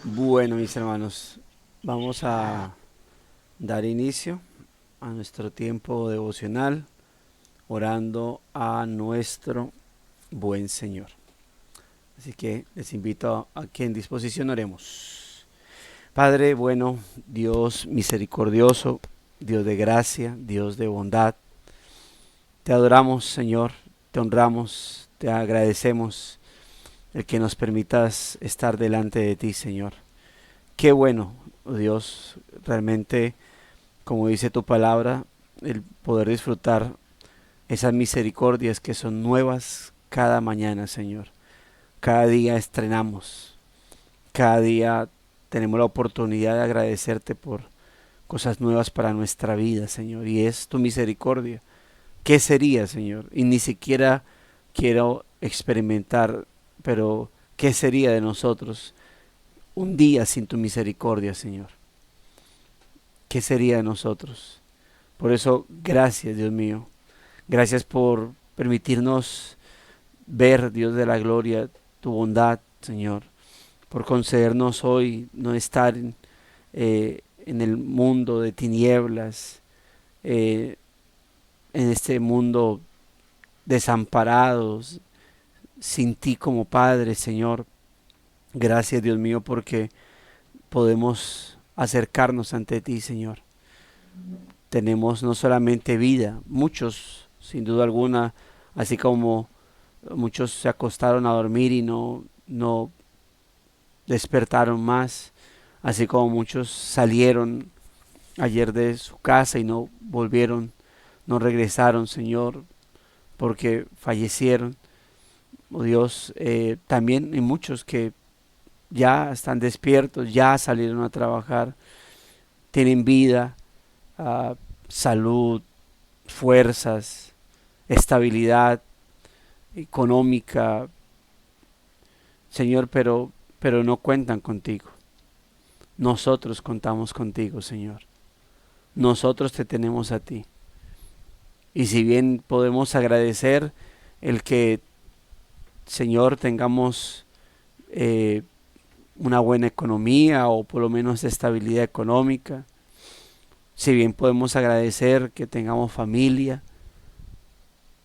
Bueno, mis hermanos, vamos a dar inicio a nuestro tiempo devocional orando a nuestro buen Señor. Así que les invito a que en disposición oremos. Padre bueno, Dios misericordioso, Dios de gracia, Dios de bondad, te adoramos, Señor, te honramos, te agradecemos el que nos permitas estar delante de ti, Señor. Qué bueno, oh Dios, realmente, como dice tu palabra, el poder disfrutar esas misericordias que son nuevas cada mañana, Señor. Cada día estrenamos, cada día tenemos la oportunidad de agradecerte por cosas nuevas para nuestra vida, Señor, y es tu misericordia. ¿Qué sería, Señor? Y ni siquiera quiero experimentar, pero ¿qué sería de nosotros un día sin tu misericordia, Señor? ¿Qué sería de nosotros? Por eso, gracias, Dios mío. Gracias por permitirnos ver, Dios de la gloria, tu bondad, Señor. Por concedernos hoy no estar en el mundo de tinieblas, eh, en este mundo desamparados, sin ti como Padre, Señor. Gracias, Dios mío, porque podemos acercarnos ante ti, Señor. Tenemos no solamente vida, muchos, sin duda alguna, así como muchos se acostaron a dormir y no despertaron más, así como muchos salieron ayer de su casa y no volvieron, no regresaron, Señor, porque fallecieron. Oh Dios, también hay muchos que ya están despiertos, ya salieron a trabajar, tienen vida, uh, salud, fuerzas, estabilidad económica, Señor, pero no cuentan contigo. Nosotros contamos contigo, Señor. Nosotros te tenemos a ti. Y si bien podemos agradecer el que, Señor, tengamos una buena economía o por lo menos estabilidad económica, si bien podemos agradecer que tengamos familia,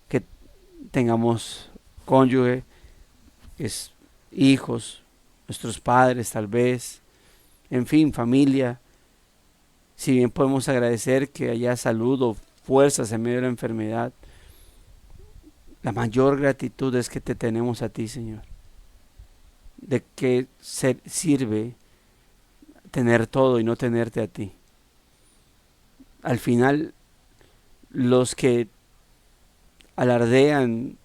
que tengamos cónyuge, hijos, nuestros padres tal vez, en fin, familia, si bien podemos agradecer que haya salud o fuerzas en medio de la enfermedad, la mayor gratitud es que te tenemos a ti, Señor. ¿De qué sirve tener todo y no tenerte a ti? Al final, los que alardean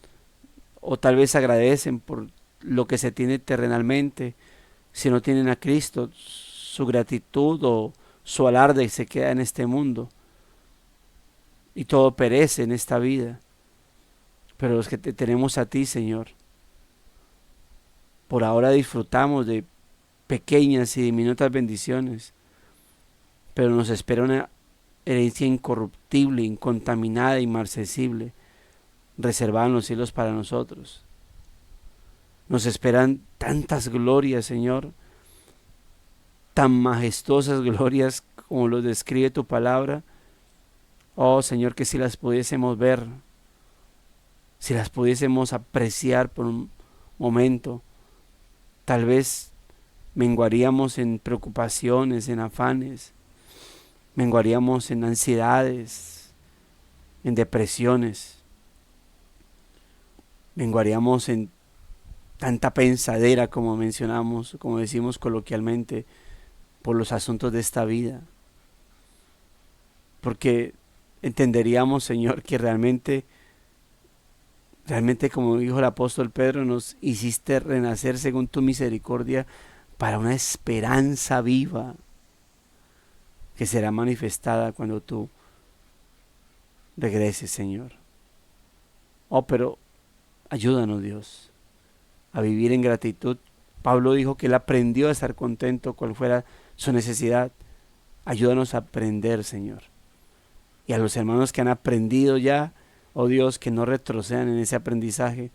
o tal vez agradecen por lo que se tiene terrenalmente, si no tienen a Cristo, su gratitud o su alarde se queda en este mundo y todo perece en esta vida. Pero los que te tenemos a ti, Señor, por ahora disfrutamos de pequeñas y diminutas bendiciones, pero nos espera una herencia incorruptible, incontaminada, inmarcesible, reservada en los cielos para nosotros. Nos esperan tantas glorias, Señor, tan majestuosas glorias como lo describe tu palabra. Oh, Señor, que si las pudiésemos ver, si las pudiésemos apreciar por un momento, tal vez menguaríamos en preocupaciones, en afanes, menguaríamos en ansiedades, en depresiones, menguaríamos en tanta pensadera como mencionamos, como decimos coloquialmente, por los asuntos de esta vida. Porque entenderíamos, Señor, que realmente como dijo el apóstol Pedro, nos hiciste renacer según tu misericordia para una esperanza viva que será manifestada cuando tú regreses, Señor. Oh, pero ayúdanos, Dios, a vivir en gratitud. Pablo dijo que él aprendió a estar contento cual fuera su necesidad. Ayúdanos a aprender, Señor, Y a los hermanos que han aprendido ya, oh Dios, que no retrocedan en ese aprendizaje,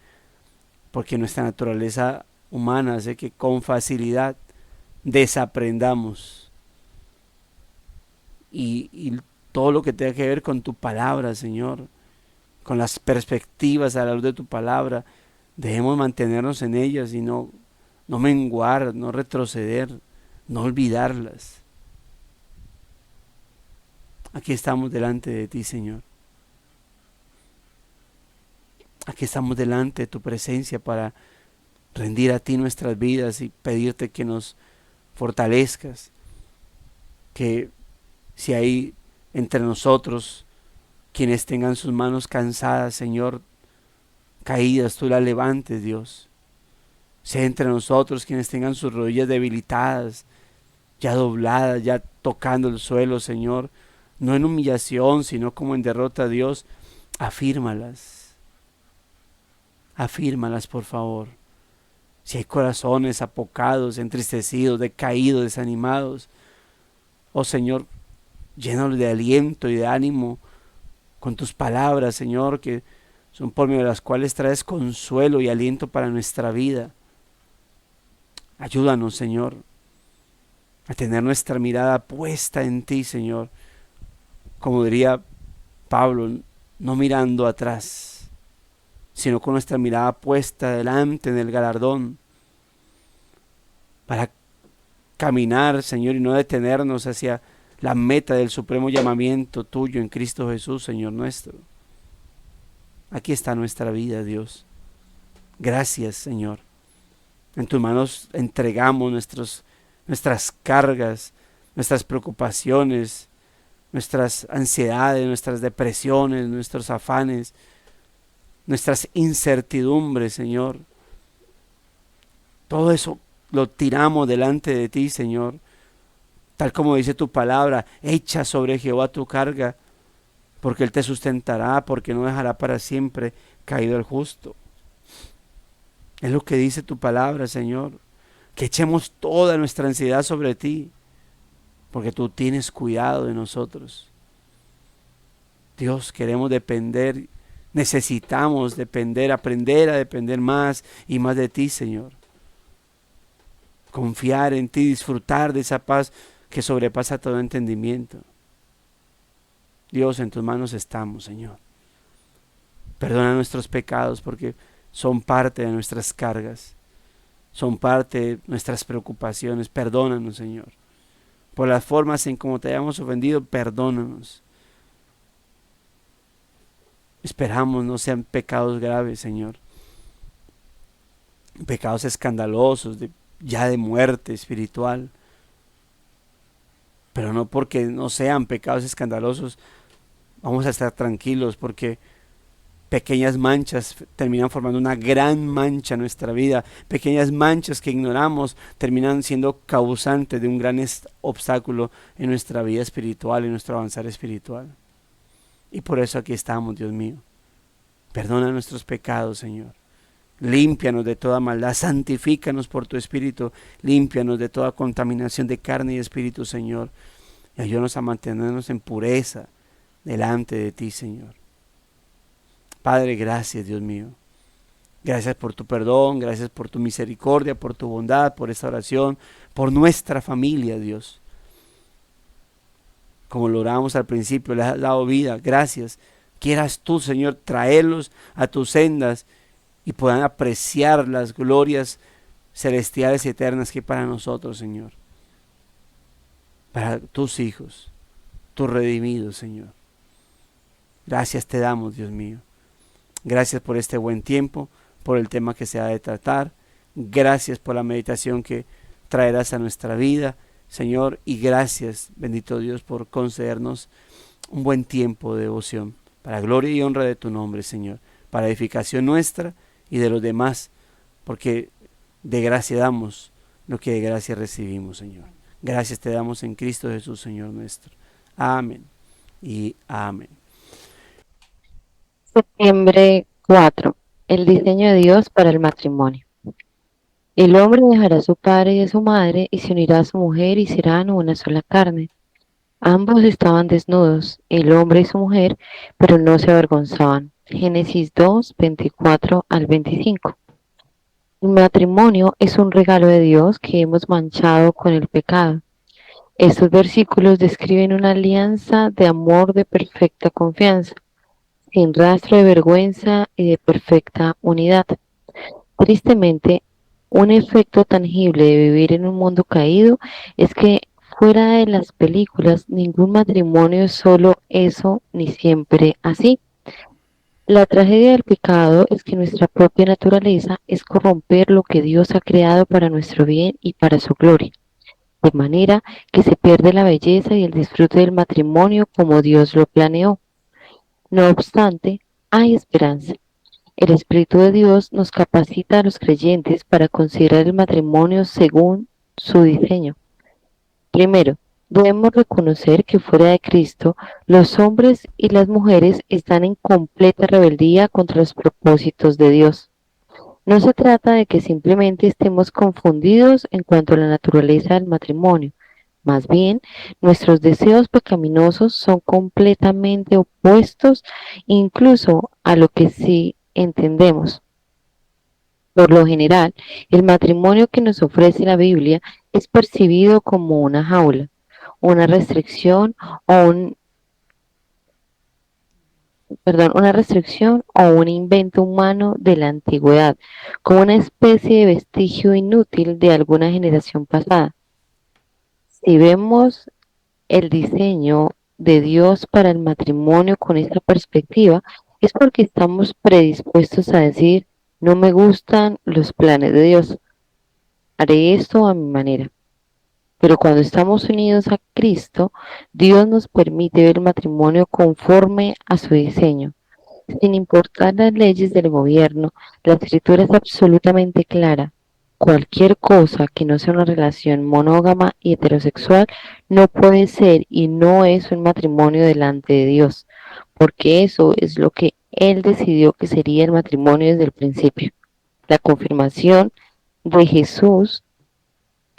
porque nuestra naturaleza humana hace que con facilidad desaprendamos. Y todo lo que tenga que ver con tu palabra, Señor, con las perspectivas a la luz de tu palabra, debemos mantenernos en ellas y no menguar, no retroceder, no olvidarlas. Aquí estamos delante de ti, Señor. Aquí estamos delante de tu presencia para rendir a ti nuestras vidas y pedirte que nos fortalezcas, que si hay entre nosotros quienes tengan sus manos cansadas, Señor, caídas, tú las levantes, Dios. Si hay entre nosotros quienes tengan sus rodillas debilitadas, ya dobladas, ya tocando el suelo, Señor, no en humillación, sino como en derrota, Dios, afírmalas, afírmalas, por favor. Si hay corazones apocados, entristecidos, decaídos, desanimados, oh Señor, llénalos de aliento y de ánimo con tus palabras, Señor, que son por medio de las cuales traes consuelo y aliento para nuestra vida. Ayúdanos, Señor, a tener nuestra mirada puesta en ti, Señor, como diría Pablo, no mirando atrás, sino con nuestra mirada puesta delante en el galardón, para caminar, Señor, y no detenernos hacia la meta del supremo llamamiento tuyo en Cristo Jesús, Señor nuestro. Aquí está nuestra vida, Dios. Gracias, Señor. En tus manos entregamos nuestras cargas, nuestras preocupaciones, nuestras ansiedades, nuestras depresiones, nuestros afanes, nuestras incertidumbres, Señor. Todo eso lo tiramos delante de ti, Señor. Tal como dice tu palabra, echa sobre Jehová tu carga, porque Él te sustentará, porque no dejará para siempre caído el justo. Es lo que dice tu palabra, Señor. Que echemos toda nuestra ansiedad sobre ti, porque tú tienes cuidado de nosotros. Dios, queremos depender, necesitamos depender, aprender a depender más y más de ti, Señor. Confiar en ti, disfrutar de esa paz que sobrepasa todo entendimiento. Dios, en tus manos estamos, Señor. Perdona nuestros pecados porque son parte de nuestras cargas, son parte de nuestras preocupaciones. Perdónanos, Señor. Por las formas en cómo te hayamos ofendido, perdónanos. Esperamos no sean pecados graves, Señor. Pecados escandalosos, ya de muerte espiritual. Pero no porque no sean pecados escandalosos, vamos a estar tranquilos, porque pequeñas manchas terminan formando una gran mancha en nuestra vida. Pequeñas manchas que ignoramos terminan siendo causantes de un gran obstáculo en nuestra vida espiritual, en nuestro avanzar espiritual. Y por eso aquí estamos, Dios mío. Perdona nuestros pecados, Señor. Límpianos de toda maldad, santifícanos por tu Espíritu, límpianos de toda contaminación de carne y espíritu, Señor, y ayúdanos a mantenernos en pureza delante de ti, Señor. Padre, gracias, Dios mío. Gracias por tu perdón, gracias por tu misericordia, por tu bondad, por esta oración, por nuestra familia, Dios. Como lo oramos al principio, les has dado vida, gracias. Quieras tú, Señor, traerlos a tus sendas y puedan apreciar las glorias celestiales y eternas que hay para nosotros, Señor. Para tus hijos, tus redimidos, Señor. Gracias te damos, Dios mío. Gracias por este buen tiempo, por el tema que se ha de tratar. Gracias por la meditación que traerás a nuestra vida, Señor. Y gracias, bendito Dios, por concedernos un buen tiempo de devoción, para gloria y honra de tu nombre, Señor, para edificación nuestra y de los demás, porque de gracia damos lo que de gracia recibimos, Señor. Gracias te damos en Cristo Jesús, Señor nuestro. Amén y amén. Septiembre 4. El diseño de Dios para el matrimonio. El hombre dejará a su padre y a su madre y se unirá a su mujer y serán una sola carne. Ambos estaban desnudos, el hombre y su mujer, pero no se avergonzaban. Génesis 2, 24 al 25. El matrimonio es un regalo de Dios que hemos manchado con el pecado. Estos versículos describen una alianza de amor de perfecta confianza, sin rastro de vergüenza y de perfecta unidad. Tristemente, un efecto tangible de vivir en un mundo caído es que fuera de las películas ningún matrimonio es solo eso ni siempre así. La tragedia del pecado es que nuestra propia naturaleza es corromper lo que Dios ha creado para nuestro bien y para su gloria, de manera que se pierde la belleza y el disfrute del matrimonio como Dios lo planeó. No obstante, hay esperanza. El Espíritu de Dios nos capacita a los creyentes para considerar el matrimonio según su diseño. Primero, debemos reconocer que fuera de Cristo, los hombres y las mujeres están en completa rebeldía contra los propósitos de Dios. No se trata de que simplemente estemos confundidos en cuanto a la naturaleza del matrimonio. Más bien, nuestros deseos pecaminosos son completamente opuestos incluso a lo que sí entendemos. Por lo general, el matrimonio que nos ofrece la Biblia es percibido como una jaula, una restricción o una restricción o un invento humano de la antigüedad, como una especie de vestigio inútil de alguna generación pasada. Si vemos el diseño de Dios para el matrimonio con esta perspectiva, es porque estamos predispuestos a decir, no me gustan los planes de Dios, haré esto a mi manera. Pero cuando estamos unidos a Cristo, Dios nos permite ver el matrimonio conforme a su diseño. Sin importar las leyes del gobierno, la escritura es absolutamente clara. Cualquier cosa que no sea una relación monógama y heterosexual no puede ser y no es un matrimonio delante de Dios, porque eso es lo que Él decidió que sería el matrimonio desde el principio. La confirmación de Jesús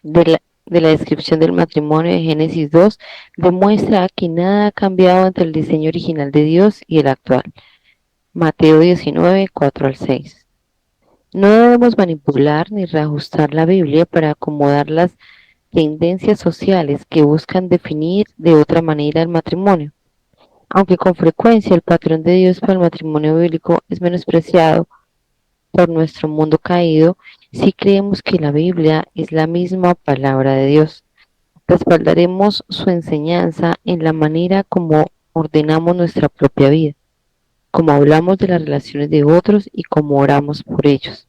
de la descripción del matrimonio de Génesis 2 demuestra que nada ha cambiado entre el diseño original de Dios y el actual. Mateo 19, 4 al 6. No debemos manipular ni reajustar la Biblia para acomodar las tendencias sociales que buscan definir de otra manera el matrimonio. Aunque con frecuencia el patrón de Dios para el matrimonio bíblico es menospreciado por nuestro mundo caído, sí creemos que la Biblia es la misma palabra de Dios. Respaldaremos su enseñanza en la manera como ordenamos nuestra propia vida, como hablamos de las relaciones de otros y como oramos por ellos.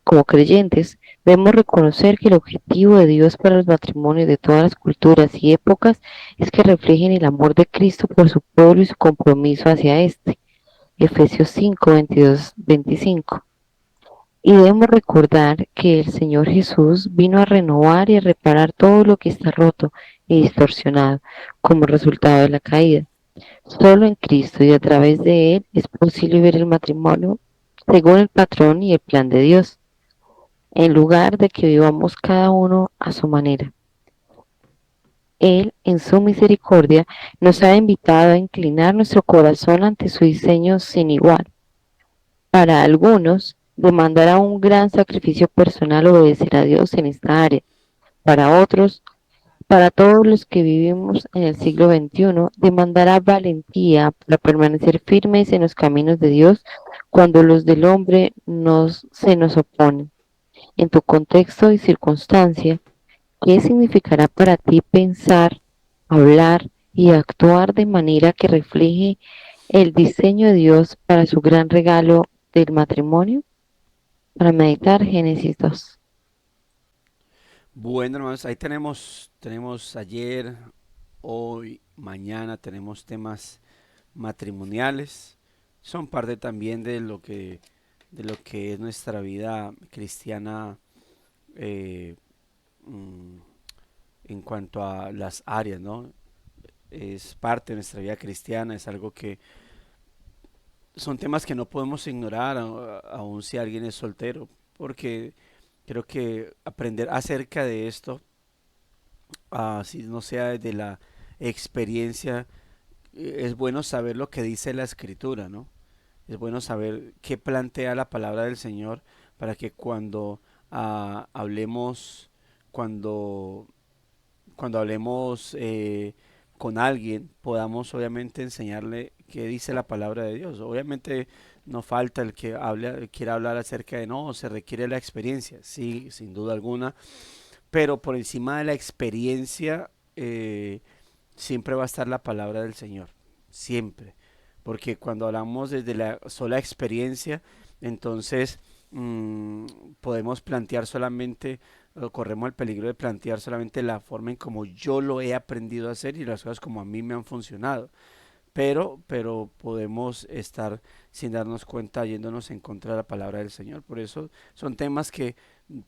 Como creyentes, debemos reconocer que el objetivo de Dios para los matrimonios de todas las culturas y épocas es que reflejen el amor de Cristo por su pueblo y su compromiso hacia éste. Efesios 5, 22, 25. Y debemos recordar que el Señor Jesús vino a renovar y a reparar todo lo que está roto y distorsionado como resultado de la caída. Solo en Cristo y a través de Él es posible ver el matrimonio según el patrón y el plan de Dios, en lugar de que vivamos cada uno a su manera. Él, en su misericordia, nos ha invitado a inclinar nuestro corazón ante su diseño sin igual. Para algunos, demandará un gran sacrificio personal obedecer a Dios en esta área. Para otros, para todos los que vivimos en el siglo XXI, demandará valentía para permanecer firmes en los caminos de Dios cuando los del hombre se nos oponen. En tu contexto y circunstancia, ¿qué significará para ti pensar, hablar y actuar de manera que refleje el diseño de Dios para su gran regalo del matrimonio? Para meditar Génesis 2. Bueno, hermanos, ahí tenemos ayer, hoy, mañana, tenemos temas matrimoniales. Son parte también de lo que es nuestra vida cristiana, eh, mm, en cuanto a las áreas, ¿no? Es parte de nuestra vida cristiana, es algo que son temas que no podemos ignorar, aun si alguien es soltero, porque creo que aprender acerca de esto, si no sea desde la experiencia, es bueno saber lo que dice la escritura, ¿no? Es bueno saber qué plantea la palabra del Señor para que cuando hablemos, cuando, cuando hablemos con alguien, podamos obviamente enseñarle qué dice la palabra de Dios. Obviamente no falta el que quiera hablar acerca de no, se requiere la experiencia, sí, sin duda alguna, pero por encima de la experiencia siempre va a estar la palabra del Señor, siempre, porque cuando hablamos desde la sola experiencia, entonces mm, podemos plantear solamente, o corremos el peligro de plantear solamente la forma en como yo lo he aprendido a hacer y las cosas como a mí me han funcionado, pero podemos estar sin darnos cuenta yéndonos en contra de la palabra del Señor. Por eso son temas que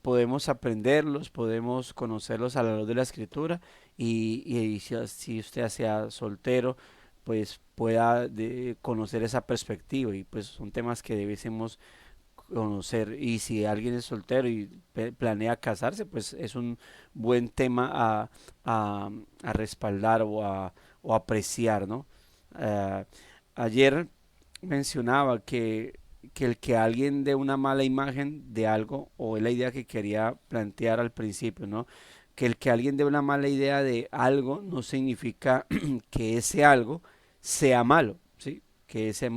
podemos aprenderlos, podemos conocerlos a la luz de la Escritura y si usted sea soltero, pues pueda conocer esa perspectiva y pues son temas que debemos conocer y si alguien es soltero y planea casarse, pues es un buen tema a respaldar o apreciar, ¿no? Eh, Ayer mencionaba que el que alguien dé una mala imagen de algo, o es la idea que quería plantear al principio, ¿no? Que el que alguien dé una mala idea de algo no significa que ese algo sea malo, ¿sí? Que ese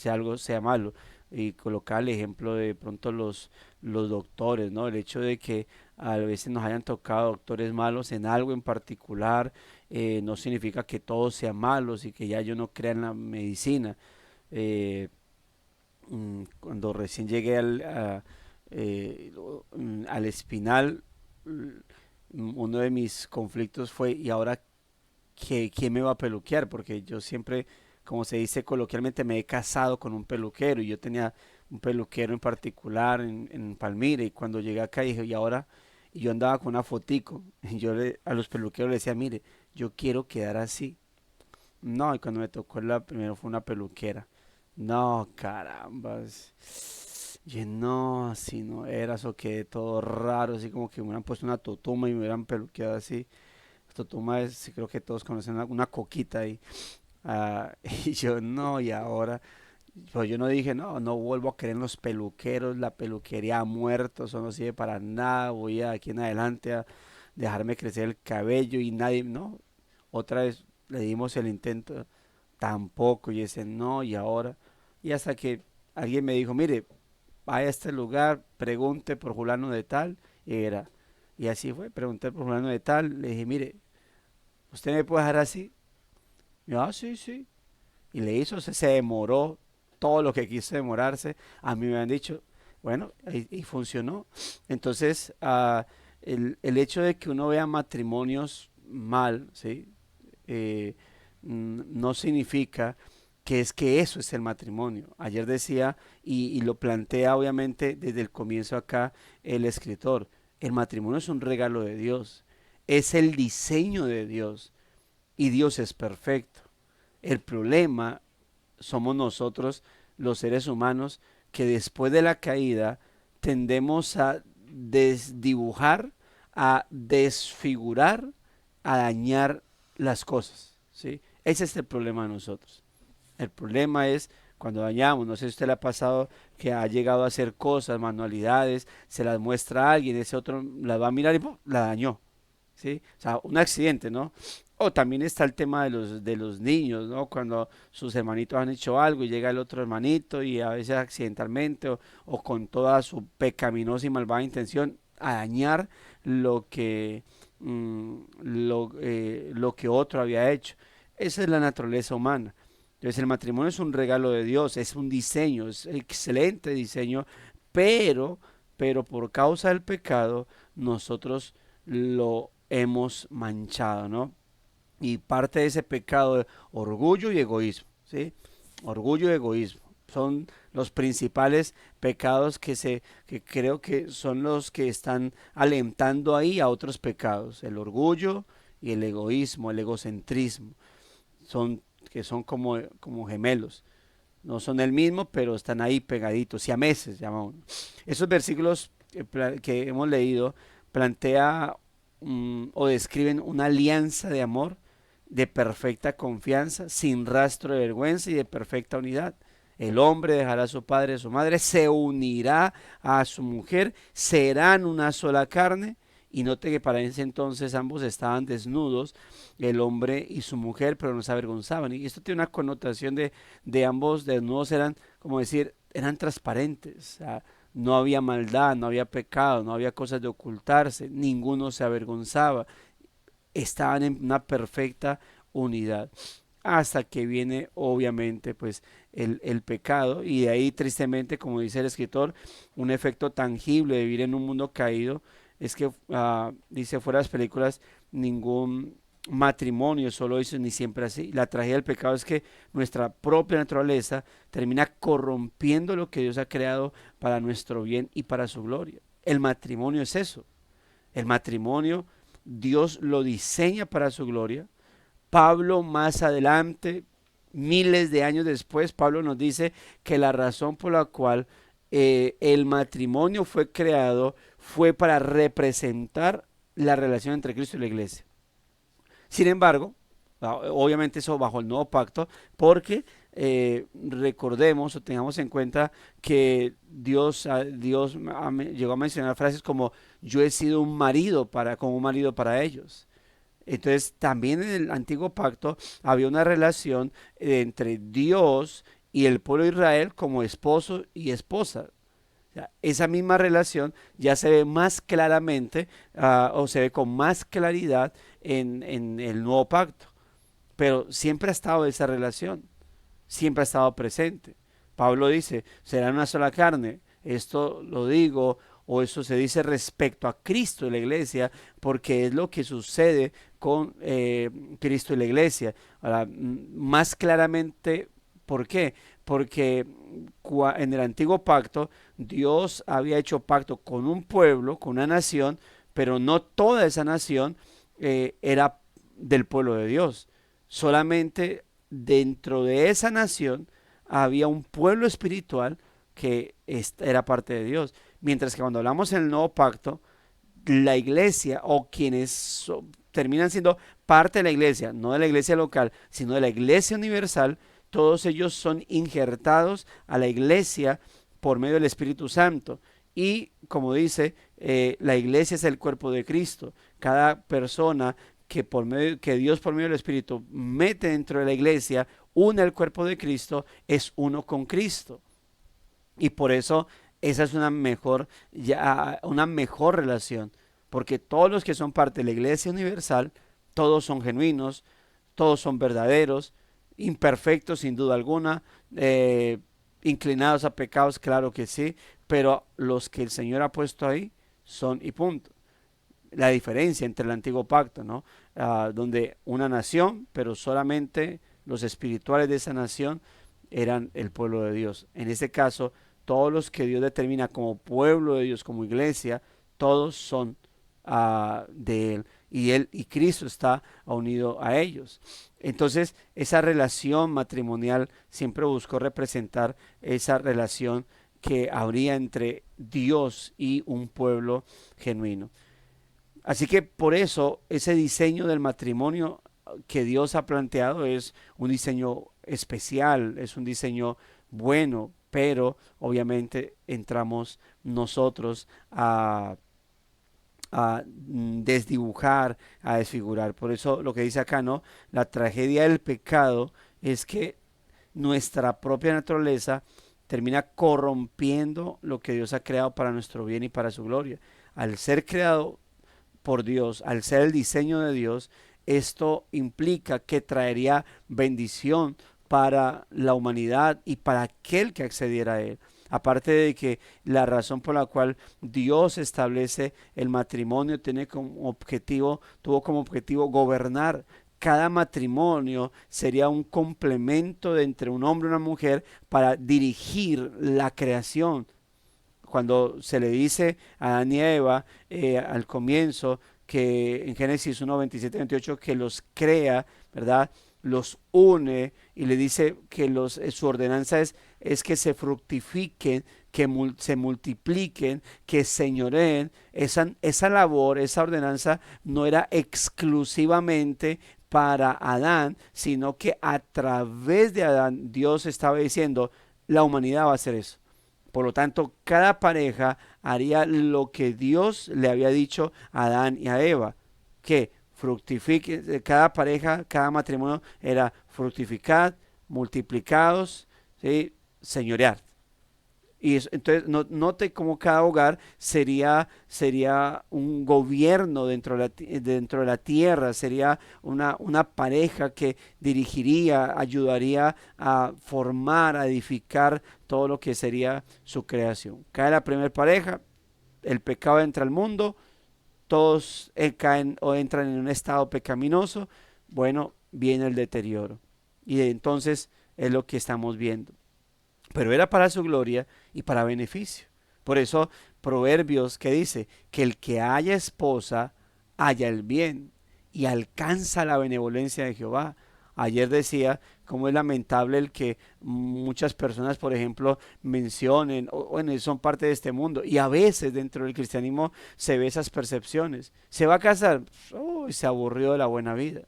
algo sea malo. Y colocar el ejemplo de pronto los doctores, ¿no? El hecho de que a veces nos hayan tocado doctores malos en algo en particular, no significa que todos sean malos y que ya yo no crea en la medicina. Eh, Cuando recién llegué al Espinal, uno de mis conflictos fue, ¿y ahora quién me va a peluquear? Porque yo siempre, como se dice coloquialmente, me he casado con un peluquero y yo tenía un peluquero en particular en Palmira y cuando llegué acá dije, ¿y ahora? Y yo andaba con una fotico y a los peluqueros les decía, mire, yo quiero quedar así. No, y cuando me tocó la primero fue una peluquera. No, carambas. Y no, así no era, eso quedé todo raro, así como que me hubieran puesto una totuma y me hubieran peluqueado así. Totuma es, sí, creo que todos conocen una coquita ahí. Ah, y yo no, y ahora, pues yo no dije, no, no vuelvo a creer en los peluqueros, la peluquería ha muerto, eso no sirve para nada, voy a aquí en adelante a dejarme crecer el cabello y nadie, no, otra vez le dimos el intento, tampoco, y ese no, y ahora, y hasta que alguien me dijo, mire, vaya a este lugar, pregunte por fulano de tal, y era, y así fue, pregunté por fulano de tal, le dije, mire, ¿usted me puede dejar así? Y yo, sí, sí, y le hizo, se demoró todo lo que quiso demorarse, a mí me han dicho, bueno, y funcionó, entonces, el hecho de que uno vea matrimonios mal, ¿sí? eh, no significa que es que eso es el matrimonio. Ayer decía, y lo plantea obviamente desde el comienzo acá el escritor, el matrimonio es un regalo de Dios, es el diseño de Dios y Dios es perfecto. El problema somos nosotros, los seres humanos, que después de la caída tendemos a desdibujar, a desfigurar, a dañar las cosas, ¿sí? Ese es el problema de nosotros. El problema es cuando dañamos, no sé si a usted le ha pasado que ha llegado a hacer cosas, manualidades, se las muestra a alguien, ese otro la va a mirar y ¡pum!, la dañó, ¿sí? O sea, un accidente, ¿no? O también está el tema de los niños, ¿no? Cuando sus hermanitos han hecho algo y llega el otro hermanito y a veces accidentalmente o con toda su pecaminosa y malvada intención a dañar lo que, lo que otro había hecho. Esa es la naturaleza humana. Entonces el matrimonio es un regalo de Dios, es un diseño, es excelente diseño, pero, pero por causa del pecado nosotros lo hemos manchado, ¿no? Y parte de ese pecado de orgullo y egoísmo, ¿sí? Orgullo y egoísmo son los principales pecados que creo que son los que están alentando ahí a otros pecados, el orgullo y el egoísmo, el egocentrismo, son que son como gemelos. No son el mismo, pero están ahí pegaditos, siameses, llamamos. Esos versículos que hemos leído plantea o describen una alianza de amor de perfecta confianza, sin rastro de vergüenza y de perfecta unidad. El hombre dejará a su padre y a su madre, se unirá a su mujer, serán una sola carne. Y note que para ese entonces ambos estaban desnudos, el hombre y su mujer, pero no se avergonzaban. Y esto tiene una connotación de ambos desnudos, eran como decir, eran transparentes. O sea, no había maldad, no había pecado, no había cosas de ocultarse, ninguno se avergonzaba, estaban en una perfecta unidad. Hasta que viene obviamente pues el pecado y de ahí tristemente, como dice el escritor, un efecto tangible de vivir en un mundo caído es que dice fuera de las películas ningún matrimonio solo eso ni siempre así. La tragedia del pecado es que nuestra propia naturaleza termina corrompiendo lo que Dios ha creado para nuestro bien y para su gloria. El matrimonio es eso. El matrimonio Dios lo diseña para su gloria. Pablo más adelante, miles de años después, Pablo nos dice que la razón por la cual el matrimonio fue creado fue para representar la relación entre Cristo y la iglesia. Sin embargo, obviamente eso bajo el nuevo pacto, porque recordemos o tengamos en cuenta que Dios llegó a mencionar frases como yo he sido un marido como un marido para ellos. Entonces, también en el antiguo pacto había una relación entre Dios y el pueblo de Israel como esposo y esposa. O sea, esa misma relación ya se ve más claramente o se ve con más claridad en el nuevo pacto. Pero siempre ha estado esa relación, siempre ha estado presente. Pablo dice, será una sola carne. Esto lo digo o eso se dice respecto a Cristo y la iglesia, porque es lo que sucede con Cristo y la iglesia. Ahora, más claramente, ¿por qué? Porque en el antiguo pacto Dios había hecho pacto con un pueblo, con una nación, pero no toda esa nación era del pueblo de Dios. Solamente dentro de esa nación había un pueblo espiritual que era parte de Dios. Mientras que cuando hablamos en el nuevo pacto, la iglesia o quienes terminan siendo parte de la iglesia, no de la iglesia local, sino de la iglesia universal, todos ellos son injertados a la iglesia por medio del Espíritu Santo. Y como dice, la iglesia es el cuerpo de Cristo. Cada persona que Dios por medio del Espíritu mete dentro de la iglesia, une al cuerpo de Cristo, es uno con Cristo. Y por eso esa es una mejor relación, porque todos los que son parte de la iglesia universal, todos son genuinos, todos son verdaderos, imperfectos sin duda alguna, inclinados a pecados, claro que sí, pero los que el Señor ha puesto ahí son y punto. La diferencia entre el antiguo pacto, ¿no? Donde una nación, pero solamente los espirituales de esa nación eran el pueblo de Dios. En este caso, todos los que Dios determina como pueblo de Dios, como iglesia, todos son de Él y Cristo está unido a ellos. Entonces, esa relación matrimonial siempre buscó representar esa relación que habría entre Dios y un pueblo genuino. Así que por eso ese diseño del matrimonio que Dios ha planteado es un diseño especial, es un diseño bueno, pero obviamente entramos nosotros a desdibujar, a desfigurar. Por eso lo que dice acá, ¿no? La tragedia del pecado es que nuestra propia naturaleza termina corrompiendo lo que Dios ha creado para nuestro bien y para su gloria. Al ser creado por Dios, al ser el diseño de Dios, esto implica que traería bendición para la humanidad y para aquel que accediera a él. Aparte de que la razón por la cual Dios establece el matrimonio tuvo como objetivo gobernar. Cada matrimonio sería un complemento de entre un hombre y una mujer para dirigir la creación. Cuando se le dice a Adán y Eva al comienzo que en Génesis 1, 27, 28 que los crea, ¿verdad? Los une y le dice que su ordenanza es que se fructifiquen, que se multipliquen, que señoreen. Esa labor, esa ordenanza no era exclusivamente para Adán, sino que a través de Adán Dios estaba diciendo, la humanidad va a hacer eso. Por lo tanto, cada pareja haría lo que Dios le había dicho a Adán y a Eva, que fructifique, cada pareja, cada matrimonio era fructificad, multiplicados, ¿sí? Señorear. Entonces, note cómo cada hogar sería un gobierno dentro de la tierra, sería una pareja que dirigiría, ayudaría a formar, a edificar todo lo que sería su creación. Cae la primera pareja, el pecado entra al mundo, todos caen o entran en un estado pecaminoso, bueno, viene el deterioro. Y entonces es lo que estamos viendo, pero era para su gloria y para beneficio. Por eso Proverbios que dice que el que haya esposa haya el bien y alcanza la benevolencia de Jehová. Ayer decía cómo es lamentable el que muchas personas, por ejemplo, mencionen, bueno, son parte de este mundo, y a veces dentro del cristianismo se ve esas percepciones. ¿Se va a casar? Oh, se aburrió de la buena vida.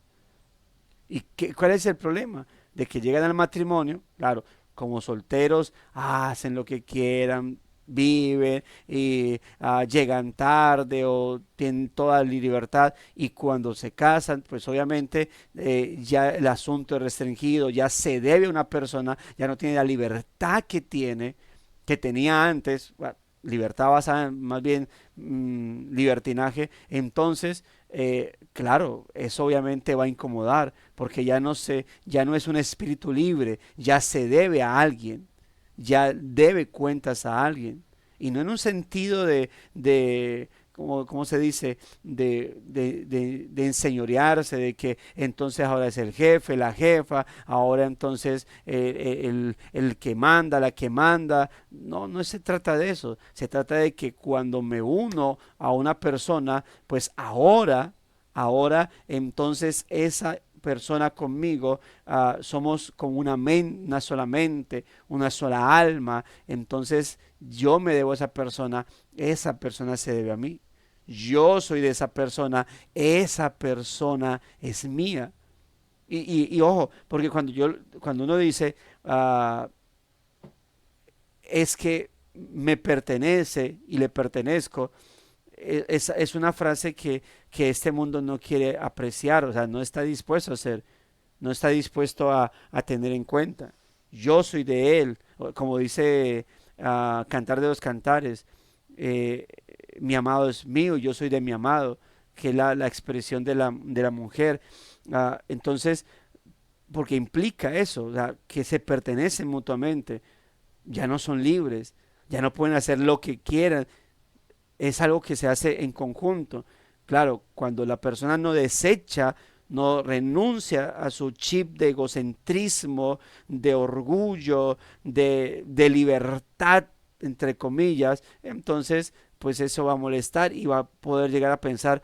¿Y cuál es el problema? De que llegan al matrimonio, claro, como solteros, hacen lo que quieran, viven y llegan tarde o tienen toda la libertad, y cuando se casan, pues obviamente ya el asunto es restringido, ya se debe a una persona, ya no tiene la libertad que tenía antes, bueno, libertad basada en más bien libertinaje. Entonces claro, eso obviamente va a incomodar, porque ya no es un espíritu libre, ya se debe a alguien, ya debe cuentas a alguien, y no en un sentido ¿cómo se dice? De enseñorearse, de que entonces ahora es el jefe, la jefa, ahora entonces el que manda, la que manda. No, no se trata de eso, se trata de que cuando me uno a una persona, pues ahora entonces esa persona conmigo, somos como una sola mente, una sola alma. Entonces yo me debo a esa persona se debe a mí. Yo soy de esa persona es mía. Y ojo, porque cuando uno dice, es que me pertenece y le pertenezco, es una frase que este mundo no quiere apreciar, o sea, no está dispuesto a hacer, no está dispuesto a tener en cuenta. Yo soy de él, como dice Cantar de los Cantares, eh, mi amado es mío, yo soy de mi amado, que es la expresión de la mujer. Entonces, porque implica eso, o sea, que se pertenecen mutuamente, ya no son libres, ya no pueden hacer lo que quieran, es algo que se hace en conjunto. Claro, cuando la persona no desecha, no renuncia a su chip de egocentrismo, de orgullo, de libertad, entre comillas, entonces pues eso va a molestar y va a poder llegar a pensar,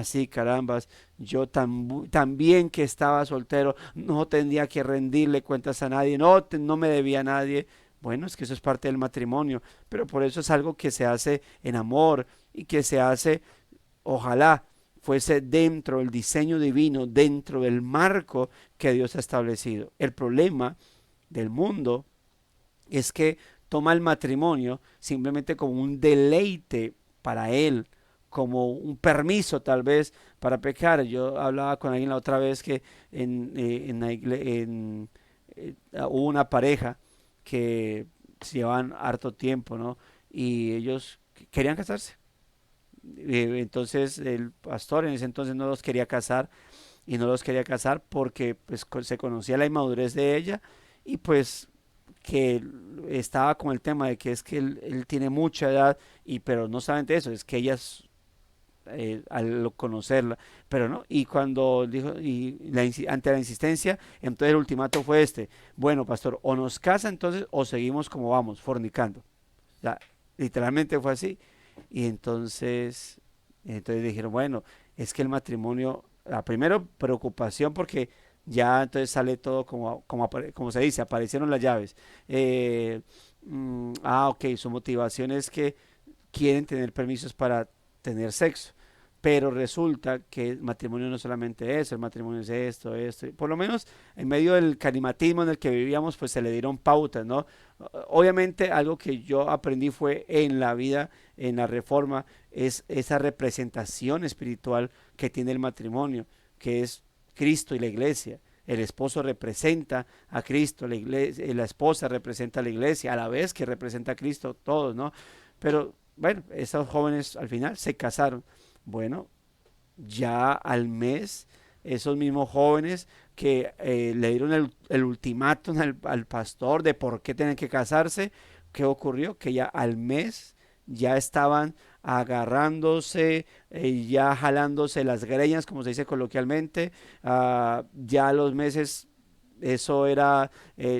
sí, carambas, yo también que estaba soltero, no tendría que rendirle cuentas a nadie, no me debía a nadie. Bueno, es que eso es parte del matrimonio, pero por eso es algo que se hace en amor y que se hace, ojalá fuese dentro del diseño divino, dentro del marco que Dios ha establecido. El problema del mundo es que toma el matrimonio simplemente como un deleite para él, como un permiso tal vez para pecar. Yo hablaba con alguien la otra vez que hubo una pareja que se llevaban harto tiempo, ¿no? Y ellos querían casarse. Entonces el pastor en ese entonces no los quería casar, y no los quería casar porque pues se conocía la inmadurez de ella, y pues que estaba con el tema de que es que él tiene mucha edad, y pero no solamente eso, es que ellas al conocerla, pero no, y cuando dijo, ante la insistencia, entonces el ultimato fue este: bueno, pastor, o nos casa entonces o seguimos como vamos, fornicando. O sea, literalmente fue así. Y entonces dijeron, bueno, es que el matrimonio, la primera preocupación, porque ya entonces sale todo como se dice, aparecieron las llaves. Ok, su motivación es que quieren tener permisos para tener sexo. Pero resulta que el matrimonio no es solamente eso, el matrimonio es esto, esto. Por lo menos en medio del carimatismo en el que vivíamos, pues se le dieron pautas, ¿no? Obviamente algo que yo aprendí fue en la vida, en la reforma, es esa representación espiritual que tiene el matrimonio, que es Cristo y la iglesia. El esposo representa a Cristo, la iglesia, la esposa representa a la iglesia, a la vez que representa a Cristo, todos, ¿no? Pero bueno, esos jóvenes al final se casaron. Bueno, ya al mes, esos mismos jóvenes que le dieron el ultimátum al pastor de por qué tienen que casarse, ¿qué ocurrió? Que ya al mes ya estaban agarrándose, ya jalándose las greñas, como se dice coloquialmente, ya a los meses eso era,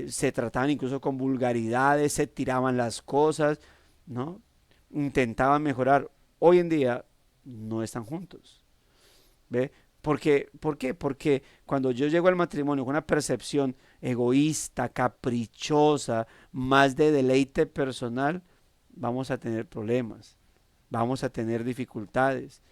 se trataban incluso con vulgaridades, se tiraban las cosas, ¿no? Intentaban mejorar. Hoy en día no están juntos. ¿Ve? ¿Por qué? Porque cuando yo llego al matrimonio con una percepción egoísta, caprichosa, más de deleite personal, vamos a tener problemas, vamos a tener dificultades.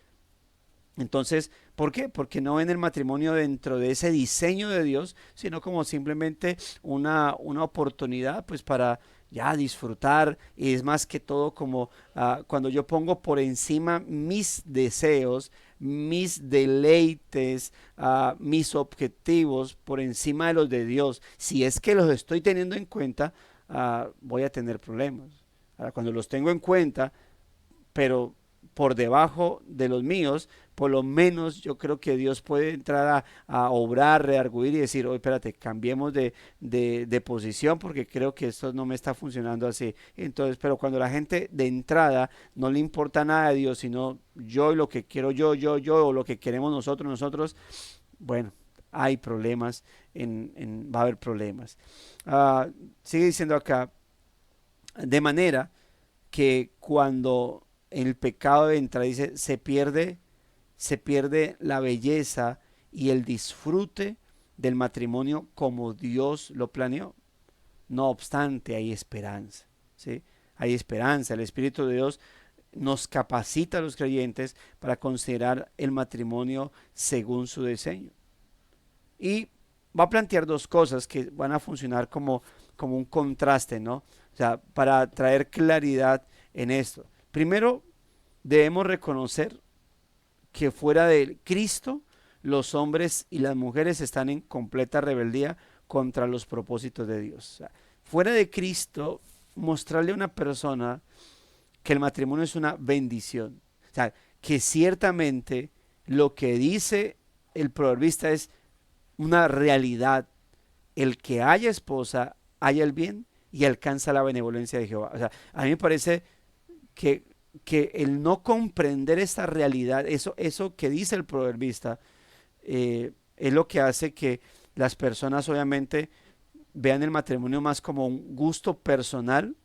Entonces, ¿por qué? Porque no ven el matrimonio dentro de ese diseño de Dios, sino como simplemente una oportunidad pues para ya disfrutar, y es más que todo como cuando yo pongo por encima mis deseos, mis deleites, mis objetivos por encima de los de Dios. Si es que los estoy teniendo en cuenta, voy a tener problemas. Ahora, cuando los tengo en cuenta, pero por debajo de los míos, por lo menos yo creo que Dios puede entrar a obrar, rearguir y decir, oye, espérate, cambiemos de posición porque creo que esto no me está funcionando así. Entonces, pero cuando la gente de entrada no le importa nada a Dios, sino yo y lo que quiero yo, o lo que queremos nosotros, bueno, hay problemas, va a haber problemas. Sigue diciendo acá, de manera que cuando el pecado entra, dice, se pierde la belleza y el disfrute del matrimonio como Dios lo planeó. No obstante, hay esperanza, ¿sí? Hay esperanza. El Espíritu de Dios nos capacita a los creyentes para considerar el matrimonio según su diseño. Y va a plantear dos cosas que van a funcionar como un contraste, ¿no? O sea, para traer claridad en esto. Primero, debemos reconocer que fuera de Cristo, los hombres y las mujeres están en completa rebeldía contra los propósitos de Dios. O sea, fuera de Cristo, mostrarle a una persona que el matrimonio es una bendición. O sea, que ciertamente lo que dice el proverbista es una realidad. El que haya esposa, haya el bien y alcanza la benevolencia de Jehová. O sea, a mí me parece que, que el no comprender esta realidad, eso que dice el proverbista, es lo que hace que las personas obviamente vean el matrimonio más como un gusto personal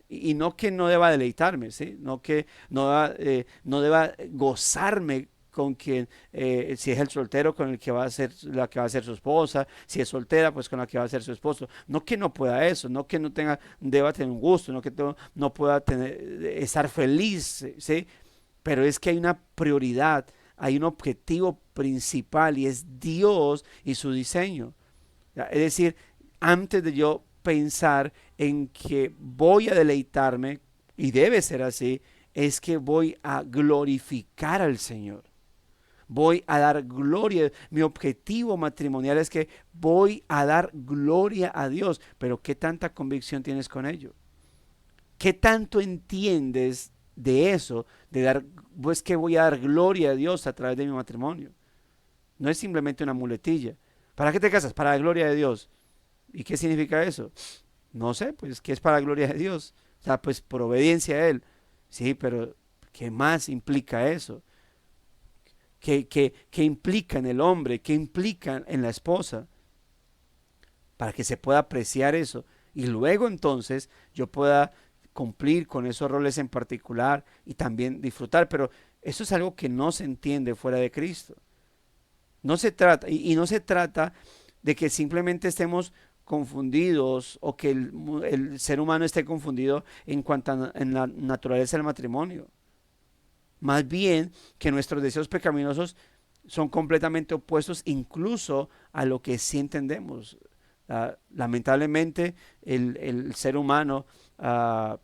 y no que no deba deleitarme, ¿sí? No que no deba gozarme con quien, si es el soltero con el que va a ser la que va a ser su esposa, si es soltera pues con la que va a ser su esposo, no que no pueda eso, no que no tenga, deba tener un gusto, no que no pueda tener, estar feliz, ¿sí? Pero es que hay una prioridad, hay un objetivo principal y es Dios y su diseño. Es decir, antes de yo pensar en que voy a deleitarme, y debe ser así, es que voy a glorificar al Señor. Voy a dar gloria. Mi objetivo matrimonial es que voy a dar gloria a Dios. Pero ¿qué tanta convicción tienes con ello? ¿Qué tanto entiendes de eso? De dar, pues que voy a dar gloria a Dios a través de mi matrimonio. No es simplemente una muletilla. ¿Para qué te casas? Para la gloria de Dios. ¿Y qué significa eso? No sé, pues que es para la gloria de Dios. O sea, pues por obediencia a Él. Sí, pero ¿qué más implica eso? ¿Qué implica en el hombre? ¿Qué implica en la esposa? Para que se pueda apreciar eso. Y luego entonces yo pueda cumplir con esos roles en particular y también disfrutar. Pero eso es algo que no se entiende fuera de Cristo. No se trata, y no se trata de que simplemente estemos confundidos o que el ser humano esté confundido en cuanto a en la naturaleza del matrimonio. Más bien que nuestros deseos pecaminosos son completamente opuestos incluso a lo que sí entendemos. Lamentablemente el ser humano, ah,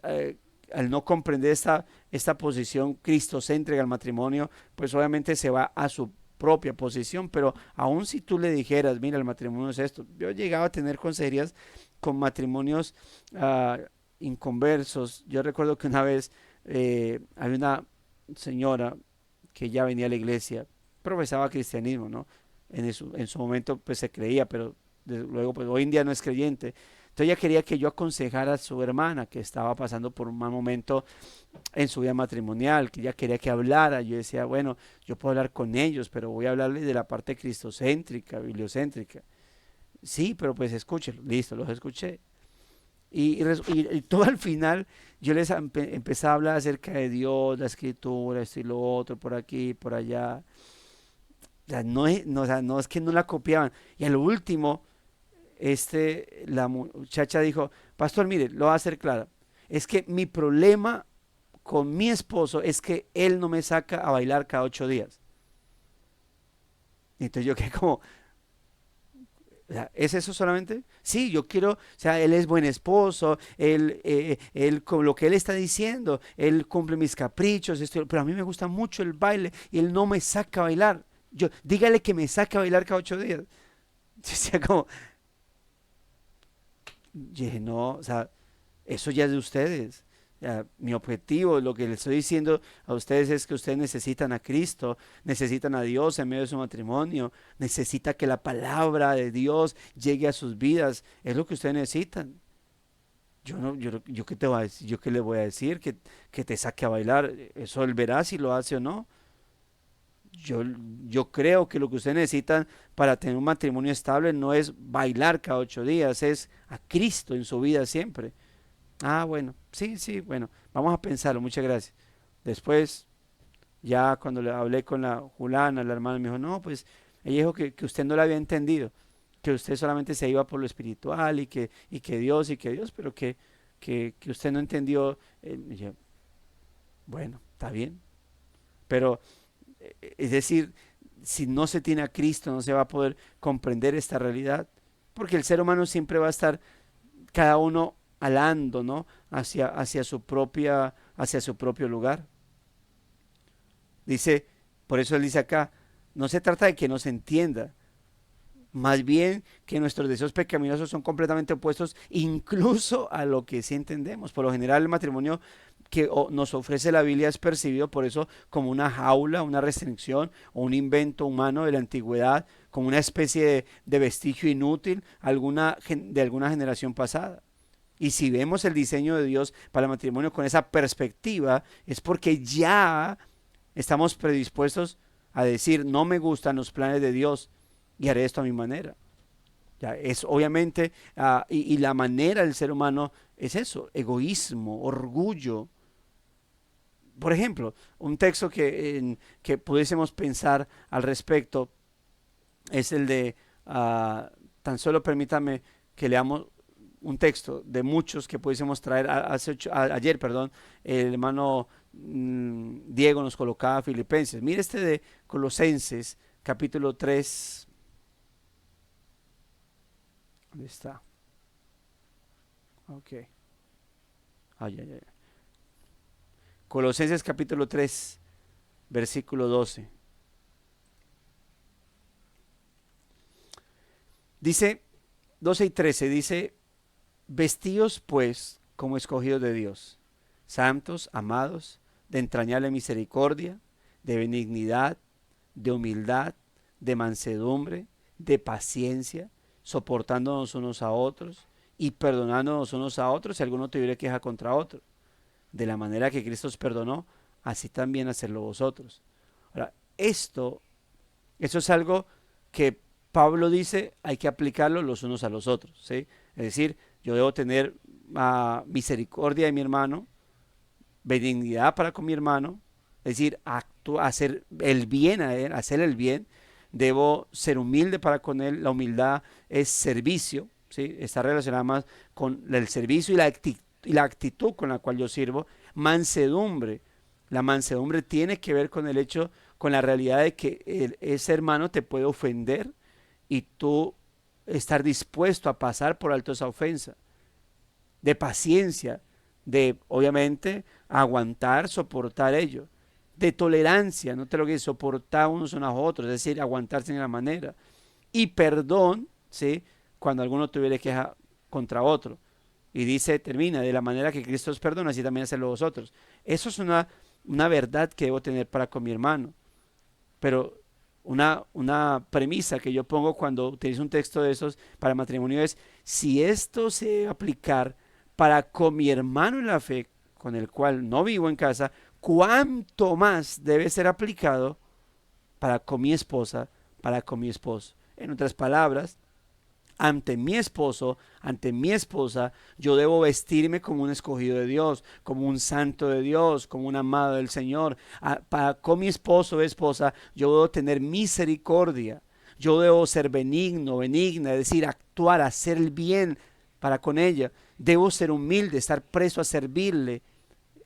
eh, al no comprender esta posición cristocéntrica al matrimonio, pues obviamente se va a su propia posición, pero aun si tú le dijeras, mira, el matrimonio es esto, yo he llegado a tener consejerías con matrimonios uh, inconversos. Yo recuerdo que una vez había una señora que ya venía a la iglesia, profesaba cristianismo, ¿no? En su momento pues se creía, pero luego pues hoy en día no es creyente. Entonces ella quería que yo aconsejara a su hermana que estaba pasando por un mal momento en su vida matrimonial, que ella quería que hablara. Yo decía, bueno, yo puedo hablar con ellos, pero voy a hablarles de la parte cristocéntrica, bibliocéntrica. Sí, pero pues escúchelo. Listo, los escuché. Y todo al final yo les empecé a hablar acerca de Dios, la escritura, esto y lo otro, por aquí, por allá. O sea, no es que no la copiaban. Y al último, la muchacha dijo, pastor, mire, lo va a hacer claro. Es que mi problema con mi esposo es que él no me saca a bailar cada 8 días. Y entonces yo quedé como, o sea, ¿es eso solamente? Sí, yo quiero, o sea, él es buen esposo, él con lo que él está diciendo, él cumple mis caprichos, pero a mí me gusta mucho el baile y él no me saca a bailar. Dígale que me saca a bailar cada 8 días. Yo decía como, y dije, no, o sea, eso ya es de ustedes. Ya, mi objetivo, lo que les estoy diciendo a ustedes es que ustedes necesitan a Cristo, necesitan a Dios en medio de su matrimonio, necesita que la palabra de Dios llegue a sus vidas, es lo que ustedes necesitan. Yo no, yo qué te voy a decir, yo qué le voy a decir, que te saque a bailar, eso él verá si lo hace o no. Yo, yo creo que lo que ustedes necesitan para tener un matrimonio estable no es bailar cada 8 días, es a Cristo en su vida siempre. Ah, bueno, sí, sí, bueno, vamos a pensarlo, muchas gracias. Después, ya cuando le hablé con la Julana, la hermana, me dijo, no, pues ella dijo que usted no la había entendido, que usted solamente se iba por lo espiritual y que Dios, pero que usted no entendió. Y yo, bueno, está bien, pero es decir, si no se tiene a Cristo, no se va a poder comprender esta realidad, porque el ser humano siempre va a estar cada uno alando, ¿no? Hacia su propio lugar. Dice, por eso él dice acá, no se trata de que no se entienda, más bien que nuestros deseos pecaminosos son completamente opuestos incluso a lo que sí entendemos. Por lo general el matrimonio que nos ofrece la Biblia es percibido por eso como una jaula, una restricción o un invento humano de la antigüedad, como una especie de vestigio inútil de alguna generación pasada. Y si vemos el diseño de Dios para el matrimonio con esa perspectiva, es porque ya estamos predispuestos a decir, no me gustan los planes de Dios y haré esto a mi manera. Ya, es obviamente, y la manera del ser humano es eso, egoísmo, orgullo. Por ejemplo, un texto que pudiésemos pensar al respecto es el de, tan solo permítame que leamos un texto de muchos que pudiésemos traer ayer, perdón, el hermano Diego nos colocaba Filipenses. Mire este de Colosenses, capítulo 3. ¿Dónde está? Ok. Ay, ay, ay. Colosenses capítulo 3, versículo 12. Dice, 12 y 13, dice, vestíos pues como escogidos de Dios, santos, amados, de entrañable misericordia, de benignidad, de humildad, de mansedumbre, de paciencia, soportándonos unos a otros y perdonándonos unos a otros si alguno tuviera queja contra otro. De la manera que Cristo os perdonó, así también hacerlo vosotros. Ahora, esto es algo que Pablo dice, hay que aplicarlo los unos a los otros, ¿sí? Es decir, yo debo tener misericordia de mi hermano, benignidad para con mi hermano, es decir, hacer el bien a él, hacer el bien. Debo ser humilde para con él. La humildad es servicio, ¿sí? Está relacionada más con el servicio y la actitud con la cual yo sirvo. Mansedumbre La mansedumbre tiene que ver con el hecho, con la realidad de que ese hermano te puede ofender y tú estar dispuesto a pasar por alto esa ofensa, de paciencia, de obviamente aguantar, soportar ello, de tolerancia, no te lo que soportar unos a otros, es decir, aguantarse en la manera, y perdón, ¿sí? Cuando alguno tuviera queja contra otro. Y dice, termina, de la manera que Cristo os perdona, así también hacen los vosotros. Eso es una verdad que debo tener para con mi hermano. Pero una premisa que yo pongo cuando utilizo un texto de esos para matrimonio es, si esto se debe aplicar para con mi hermano en la fe, con el cual no vivo en casa, ¿cuánto más debe ser aplicado para con mi esposa, para con mi esposo? En otras palabras, ante mi esposo, ante mi esposa, yo debo vestirme como un escogido de Dios, como un santo de Dios, como un amado del Señor. Para con mi esposo o esposa, yo debo tener misericordia. Yo debo ser benigno, benigna, es decir, actuar, hacer el bien para con ella. Debo ser humilde, estar preso a servirle,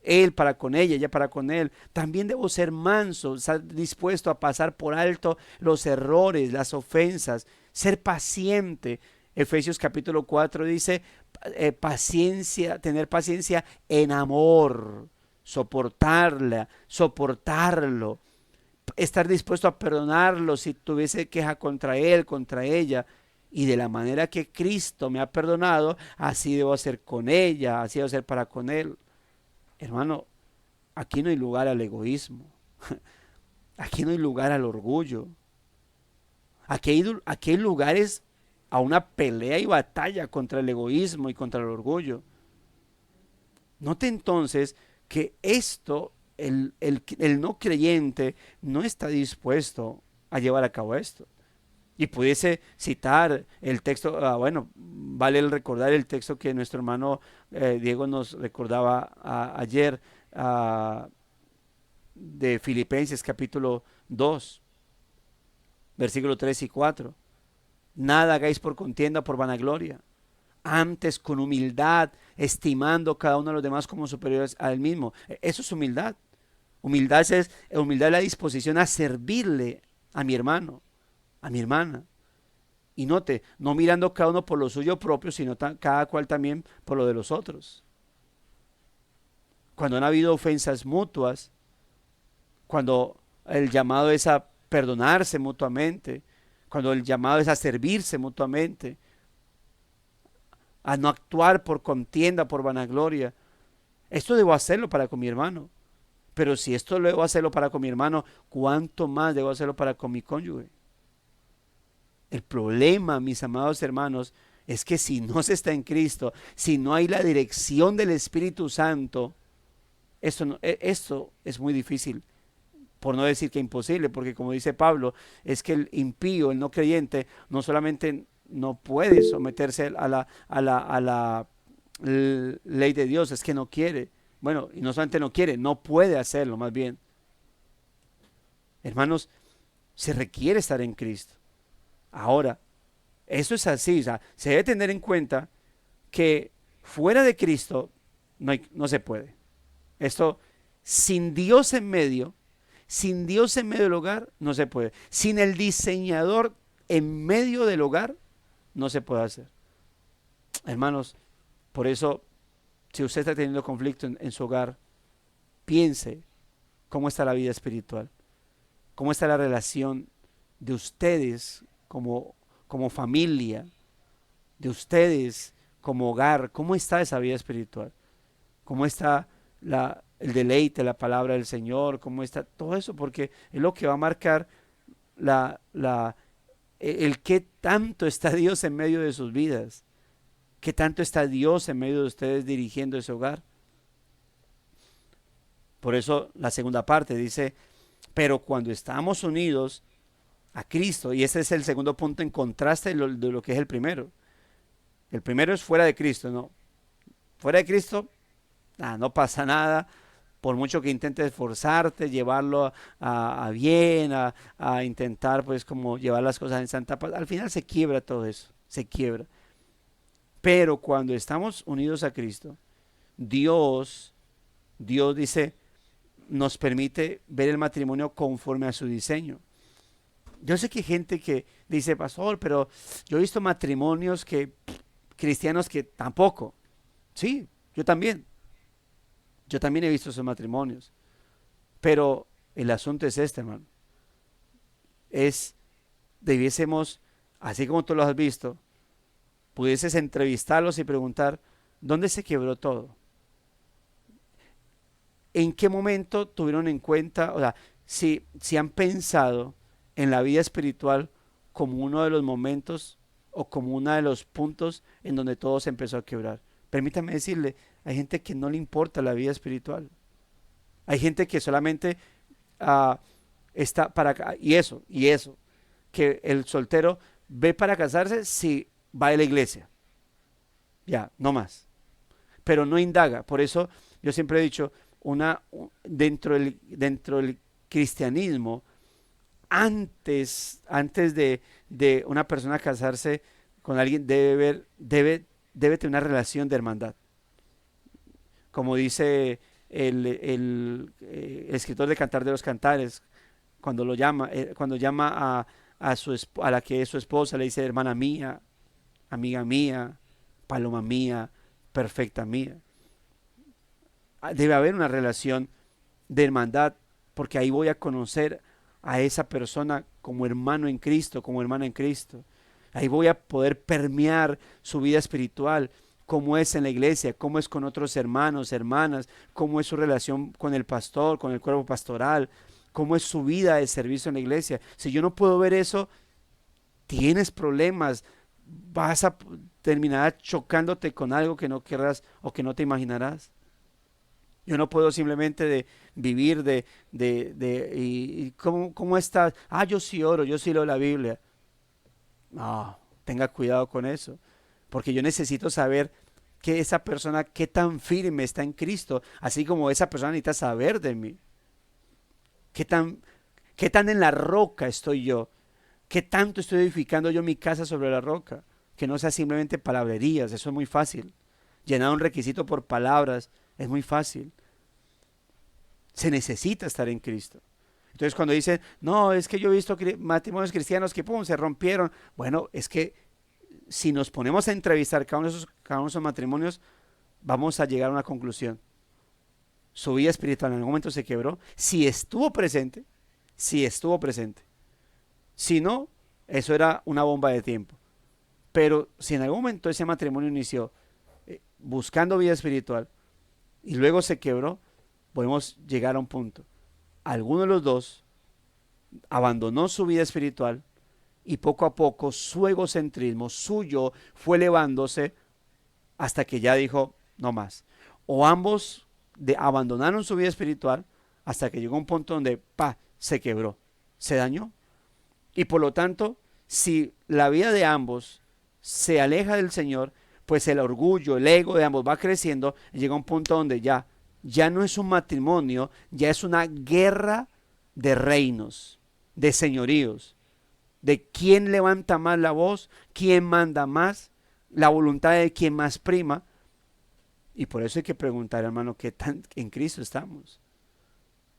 él para con ella para con él. También debo ser manso, estar dispuesto a pasar por alto los errores, las ofensas, ser paciente. Efesios capítulo 4 dice, paciencia, tener paciencia en amor, soportarla, soportarlo, estar dispuesto a perdonarlo si tuviese queja contra él, contra ella. Y de la manera que Cristo me ha perdonado, así debo hacer con ella, así debo hacer para con él. Hermano, aquí no hay lugar al egoísmo. Aquí no hay lugar al orgullo. Aquí hay lugares a una pelea y batalla contra el egoísmo y contra el orgullo. Note entonces que esto, el no creyente no está dispuesto a llevar a cabo esto. Y pudiese citar el texto, bueno, vale el recordar el texto que nuestro hermano Diego nos recordaba ayer, ah, de Filipenses capítulo 2 versículo 3 y 4. Nada hagáis por contienda, por vanagloria, antes con humildad, estimando cada uno de los demás como superiores a él mismo. Eso es humildad. Humildad es la disposición a servirle a mi hermano, a mi hermana. Y note, no mirando cada uno por lo suyo propio, sino cada cual también por lo de los otros. Cuando han habido ofensas mutuas, cuando el llamado es a perdonarse mutuamente, cuando el llamado es a servirse mutuamente, a no actuar por contienda, por vanagloria. Esto debo hacerlo para con mi hermano. Pero si esto lo debo hacerlo para con mi hermano, ¿cuánto más debo hacerlo para con mi cónyuge? El problema, mis amados hermanos, es que si no se está en Cristo, si no hay la dirección del Espíritu Santo, esto es muy difícil, por no decir que imposible, porque como dice Pablo, es que el impío, el no creyente, no solamente no puede someterse a la ley de Dios, es que no quiere. Bueno, y no solamente no quiere, no puede hacerlo, más bien. Hermanos, se requiere estar en Cristo. Ahora, eso es así, o sea, se debe tener en cuenta que fuera de Cristo no se puede. Esto, sin Dios en medio, sin Dios en medio del hogar, no se puede. Sin el diseñador en medio del hogar, no se puede hacer. Hermanos, por eso, si usted está teniendo conflicto en su hogar, piense cómo está la vida espiritual, cómo está la relación de ustedes como familia, de ustedes como hogar, cómo está esa vida espiritual, cómo está el deleite, la palabra del Señor, cómo está todo eso, porque es lo que va a marcar la, la, el qué tanto está Dios en medio de sus vidas, qué tanto está Dios en medio de ustedes dirigiendo ese hogar. Por eso la segunda parte dice, pero cuando estamos unidos a Cristo, y ese es el segundo punto en contraste de lo que es el primero. El primero es fuera de Cristo, ¿no? Fuera de Cristo, no pasa nada, por mucho que intentes esforzarte, llevarlo a bien, a intentar pues como llevar las cosas en santa paz, al final se quiebra todo eso, se quiebra. Pero cuando estamos unidos a Cristo, Dios dice, nos permite ver el matrimonio conforme a su diseño. Yo sé que hay gente que dice, pastor, pero yo he visto matrimonios que cristianos que tampoco. Sí, yo también. Yo también he visto esos matrimonios. Pero el asunto es este, hermano. Es, debiésemos, así como tú lo has visto, pudieses entrevistarlos y preguntar, ¿dónde se quebró todo? ¿En qué momento tuvieron en cuenta, o sea, si han pensado en la vida espiritual como uno de los momentos o como uno de los puntos en donde todo se empezó a quebrar? Permítame decirle, hay gente que no le importa la vida espiritual. Hay gente que solamente ah, está para, y eso, que el soltero ve para casarse si va a la iglesia. Ya, no más. Pero no indaga. Por eso yo siempre he dicho, dentro del cristianismo, antes de una persona casarse con alguien, debe tener una relación de hermandad. Como dice el escritor de Cantar de los Cantares, cuando llama a la que es su esposa, le dice hermana mía, amiga mía, paloma mía, perfecta mía. Debe haber una relación de hermandad, porque ahí voy a conocer a esa persona como hermano en Cristo, como hermana en Cristo. Ahí voy a poder permear su vida espiritual, cómo es en la iglesia, cómo es con otros hermanos, hermanas, cómo es su relación con el pastor, con el cuerpo pastoral, cómo es su vida de servicio en la iglesia. Si yo no puedo ver eso, tienes problemas, vas a terminar chocándote con algo que no querrás o que no te imaginarás. Yo no puedo simplemente vivir y ¿cómo estás? Ah, yo sí oro, yo sí leo la Biblia. No, tenga cuidado con eso, porque yo necesito saber que esa persona, qué tan firme está en Cristo, así como esa persona necesita saber de mí, qué tan, qué tan en la roca estoy yo, qué tanto estoy edificando yo mi casa sobre la roca, que no sea simplemente palabrerías, eso es muy fácil. Llenar un requisito por palabras es muy fácil. Se necesita estar en Cristo. Entonces cuando dicen, no, es que yo he visto matrimonios cristianos que pum, se rompieron. Bueno, es que si nos ponemos a entrevistar cada uno de esos matrimonios, vamos a llegar a una conclusión. Su vida espiritual en algún momento se quebró. Si estuvo presente, si estuvo presente. Si no, eso era una bomba de tiempo. Pero si en algún momento ese matrimonio inició buscando vida espiritual y luego se quebró, podemos llegar a un punto. Alguno de los dos abandonó su vida espiritual y poco a poco su egocentrismo suyo fue elevándose hasta que ya dijo no más. O ambos abandonaron su vida espiritual hasta que llegó un punto donde se quebró, se dañó. Y por lo tanto, si la vida de ambos se aleja del Señor, pues el orgullo, el ego de ambos va creciendo y llega un punto donde ya no es un matrimonio, ya es una guerra de reinos, de señoríos, de quién levanta más la voz, quién manda más, la voluntad de quién más prima. Y por eso hay que preguntar, hermano, ¿qué tan en Cristo estamos?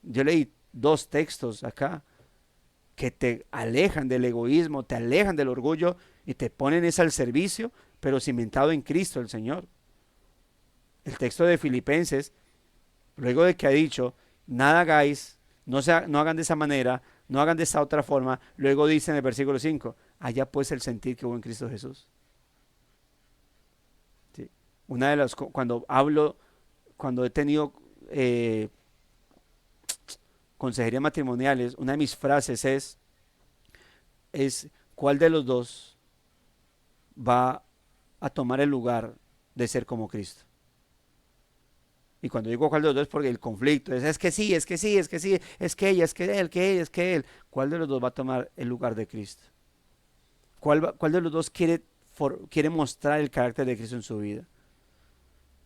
Yo leí 2 textos acá que te alejan del egoísmo, te alejan del orgullo y te ponen es al servicio, pero cimentado en Cristo el Señor. El texto de Filipenses, luego de que ha dicho, nada hagáis, no hagan de esa manera, no hagan de esa otra forma, luego dice en el versículo 5, allá pues el sentir que hubo en Cristo Jesús. ¿Sí? Una de las, cuando he tenido consejerías matrimoniales, una de mis frases es ¿cuál de los dos va a tomar el lugar de ser como Cristo? Y cuando digo cuál de los dos es porque el conflicto es que sí, es que sí, es que sí, es que ella, es que él, que ella, es que él. ¿Cuál de los dos va a tomar el lugar de Cristo? ¿Cuál de los dos quiere mostrar el carácter de Cristo en su vida?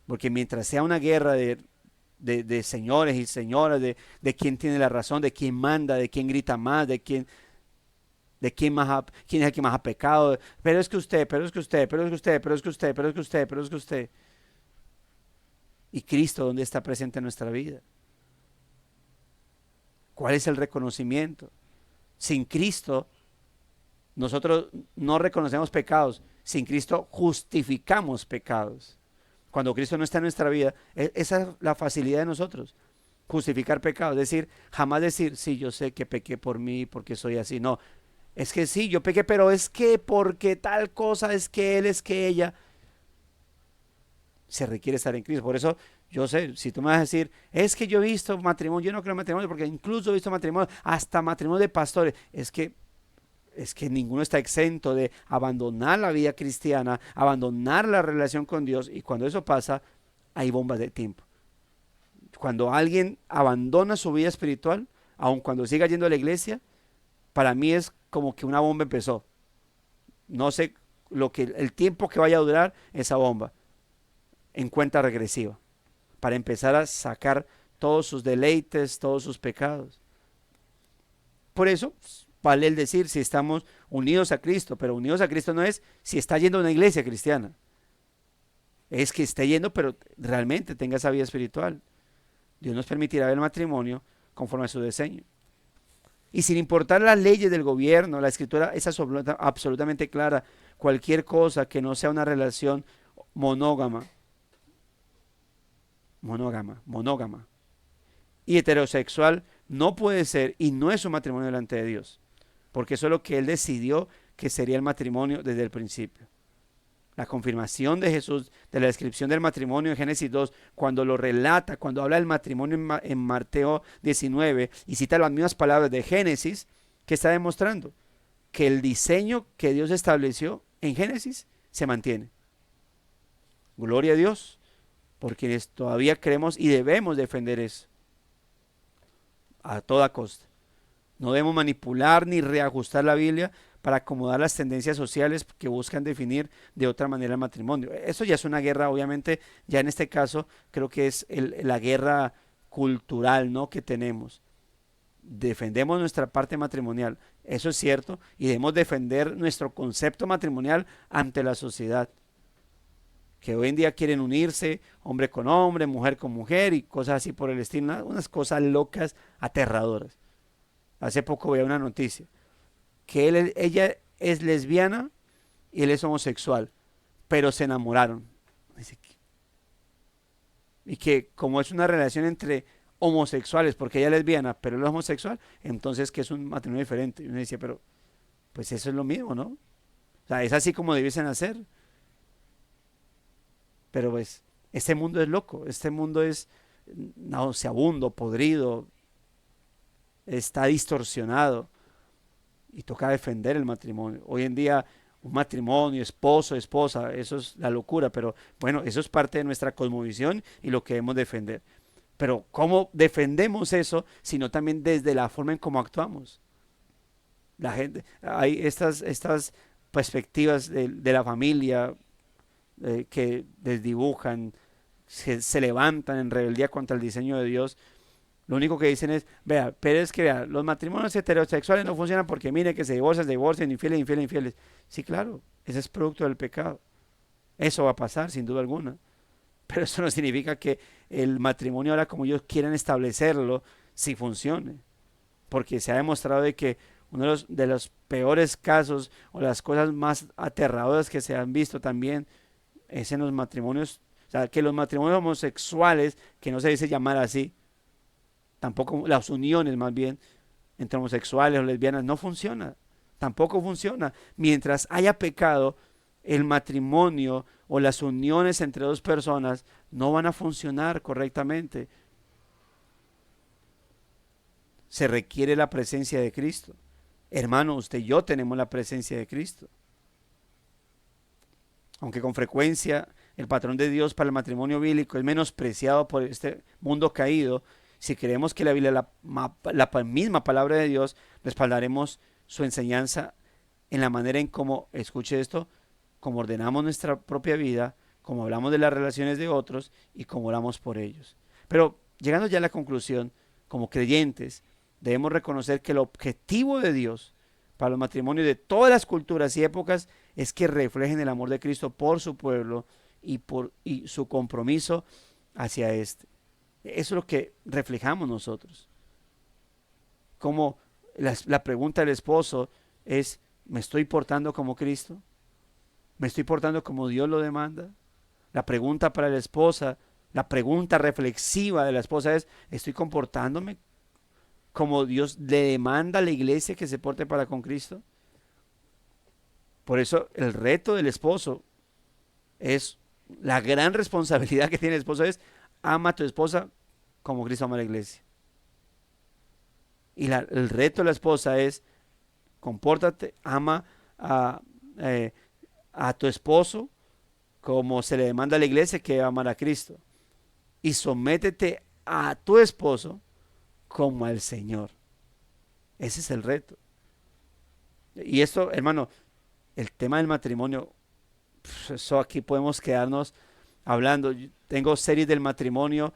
Porque mientras sea una guerra de señores y señoras, de quién tiene la razón, de quién manda, de quién grita más, quién es el que más ha pecado, pero es que usted, pero es que usted, pero es que usted, pero es que usted, pero es que usted, pero es que usted. Y Cristo, ¿dónde está presente en nuestra vida? ¿Cuál es el reconocimiento? Sin Cristo, nosotros no reconocemos pecados. Sin Cristo justificamos pecados. Cuando Cristo no está en nuestra vida, esa es la facilidad de nosotros. Justificar pecados. Es decir, jamás decir, sí, yo sé que pequé por mí, porque soy así. No, es que sí, yo pequé, pero es que porque tal cosa, es que él, es que ella. Se requiere estar en Cristo. Por eso, yo sé, si tú me vas a decir, es que yo he visto matrimonio, yo no creo en matrimonio, porque incluso he visto matrimonio, hasta matrimonio de pastores. Es que ninguno está exento de abandonar la vida cristiana, abandonar la relación con Dios, y cuando eso pasa, hay bombas de tiempo. Cuando alguien abandona su vida espiritual, aun cuando siga yendo a la iglesia, para mí es como que una bomba empezó. No sé el tiempo que vaya a durar esa bomba en cuenta regresiva, para empezar a sacar todos sus deleites, todos sus pecados. Por eso vale el decir si estamos unidos a Cristo, pero unidos a Cristo no es si está yendo a una iglesia cristiana, es que esté yendo, pero realmente tenga esa vida espiritual. Dios nos permitirá ver el matrimonio conforme a su diseño. Y sin importar las leyes del gobierno, la escritura es absolutamente clara. Cualquier cosa que no sea una relación monógama, monógama y heterosexual no puede ser y no es un matrimonio delante de Dios, porque eso es lo que Él decidió que sería el matrimonio desde el principio. La confirmación de Jesús de la descripción del matrimonio en Génesis 2, cuando lo relata, cuando habla del matrimonio en Mateo 19 y cita las mismas palabras de Génesis, que está demostrando que el diseño que Dios estableció en Génesis se mantiene. Gloria a Dios, por quienes todavía creemos y debemos defender eso a toda costa. No debemos manipular ni reajustar la Biblia para acomodar las tendencias sociales que buscan definir de otra manera el matrimonio. Eso ya es una guerra, obviamente, ya en este caso creo que es la guerra cultural, ¿no?, que tenemos. Defendemos nuestra parte matrimonial, eso es cierto, y debemos defender nuestro concepto matrimonial ante la sociedad, que hoy en día quieren unirse, hombre con hombre, mujer con mujer y cosas así por el estilo, unas cosas locas, aterradoras. Hace poco veía una noticia que ella es lesbiana y él es homosexual, pero se enamoraron. Y que como es una relación entre homosexuales, porque ella es lesbiana, pero él es homosexual, entonces que es un matrimonio diferente. Y uno decía, pero pues eso es lo mismo, ¿no? O sea, es así como debiesen hacer. Pero pues, este mundo es loco, este mundo es nauseabundo, podrido, está distorsionado y toca defender el matrimonio. Hoy en día un matrimonio, esposo, esposa, eso es la locura, pero bueno, eso es parte de nuestra cosmovisión y lo que debemos defender. Pero ¿cómo defendemos eso? Sino también desde la forma en cómo actuamos. La gente, hay estas perspectivas de la familia que desdibujan, se levantan en rebeldía contra el diseño de Dios. Lo único que dicen es, vea, pero es que vea, los matrimonios heterosexuales no funcionan porque mire que se divorcian, infieles, infieles, infieles. Sí, claro, ese es producto del pecado. Eso va a pasar, sin duda alguna. Pero eso no significa que el matrimonio ahora como ellos quieran establecerlo, sí funcione. Porque se ha demostrado de que uno de los peores casos o las cosas más aterradoras que se han visto también es en los matrimonios, o sea, que los matrimonios homosexuales, que no se dice llamar así, tampoco las uniones más bien entre homosexuales o lesbianas no funciona, tampoco funciona. Mientras haya pecado, el matrimonio o las uniones entre dos personas no van a funcionar correctamente. Se requiere la presencia de Cristo. Hermano, usted y yo tenemos la presencia de Cristo. Aunque con frecuencia el patrón de Dios para el matrimonio bíblico es menospreciado por este mundo caído, si creemos que la Biblia es la misma palabra de Dios, respaldaremos su enseñanza en la manera en cómo, escuche esto, cómo ordenamos nuestra propia vida, cómo hablamos de las relaciones de otros y cómo oramos por ellos. Pero llegando ya a la conclusión, como creyentes, debemos reconocer que el objetivo de Dios para los matrimonios de todas las culturas y épocas es que reflejen el amor de Cristo por su pueblo y su compromiso hacia este. Eso es lo que reflejamos nosotros. como la pregunta del esposo es, ¿me estoy portando como Cristo? ¿Me estoy portando como Dios lo demanda? La pregunta para la esposa, la pregunta reflexiva de la esposa es, ¿estoy comportándome como Dios le demanda a la iglesia que se porte para con Cristo? Por eso el reto del esposo es, la gran responsabilidad que tiene el esposo es, ama a tu esposa como Cristo ama a la iglesia. Y el reto de la esposa es, compórtate, ama a, eh, a tu esposo como se le demanda a la iglesia que amar a Cristo. Y sométete a tu esposo como al Señor. Ese es el reto. Y esto, hermano, el tema del matrimonio, eso aquí podemos quedarnos hablando. Yo tengo series del matrimonio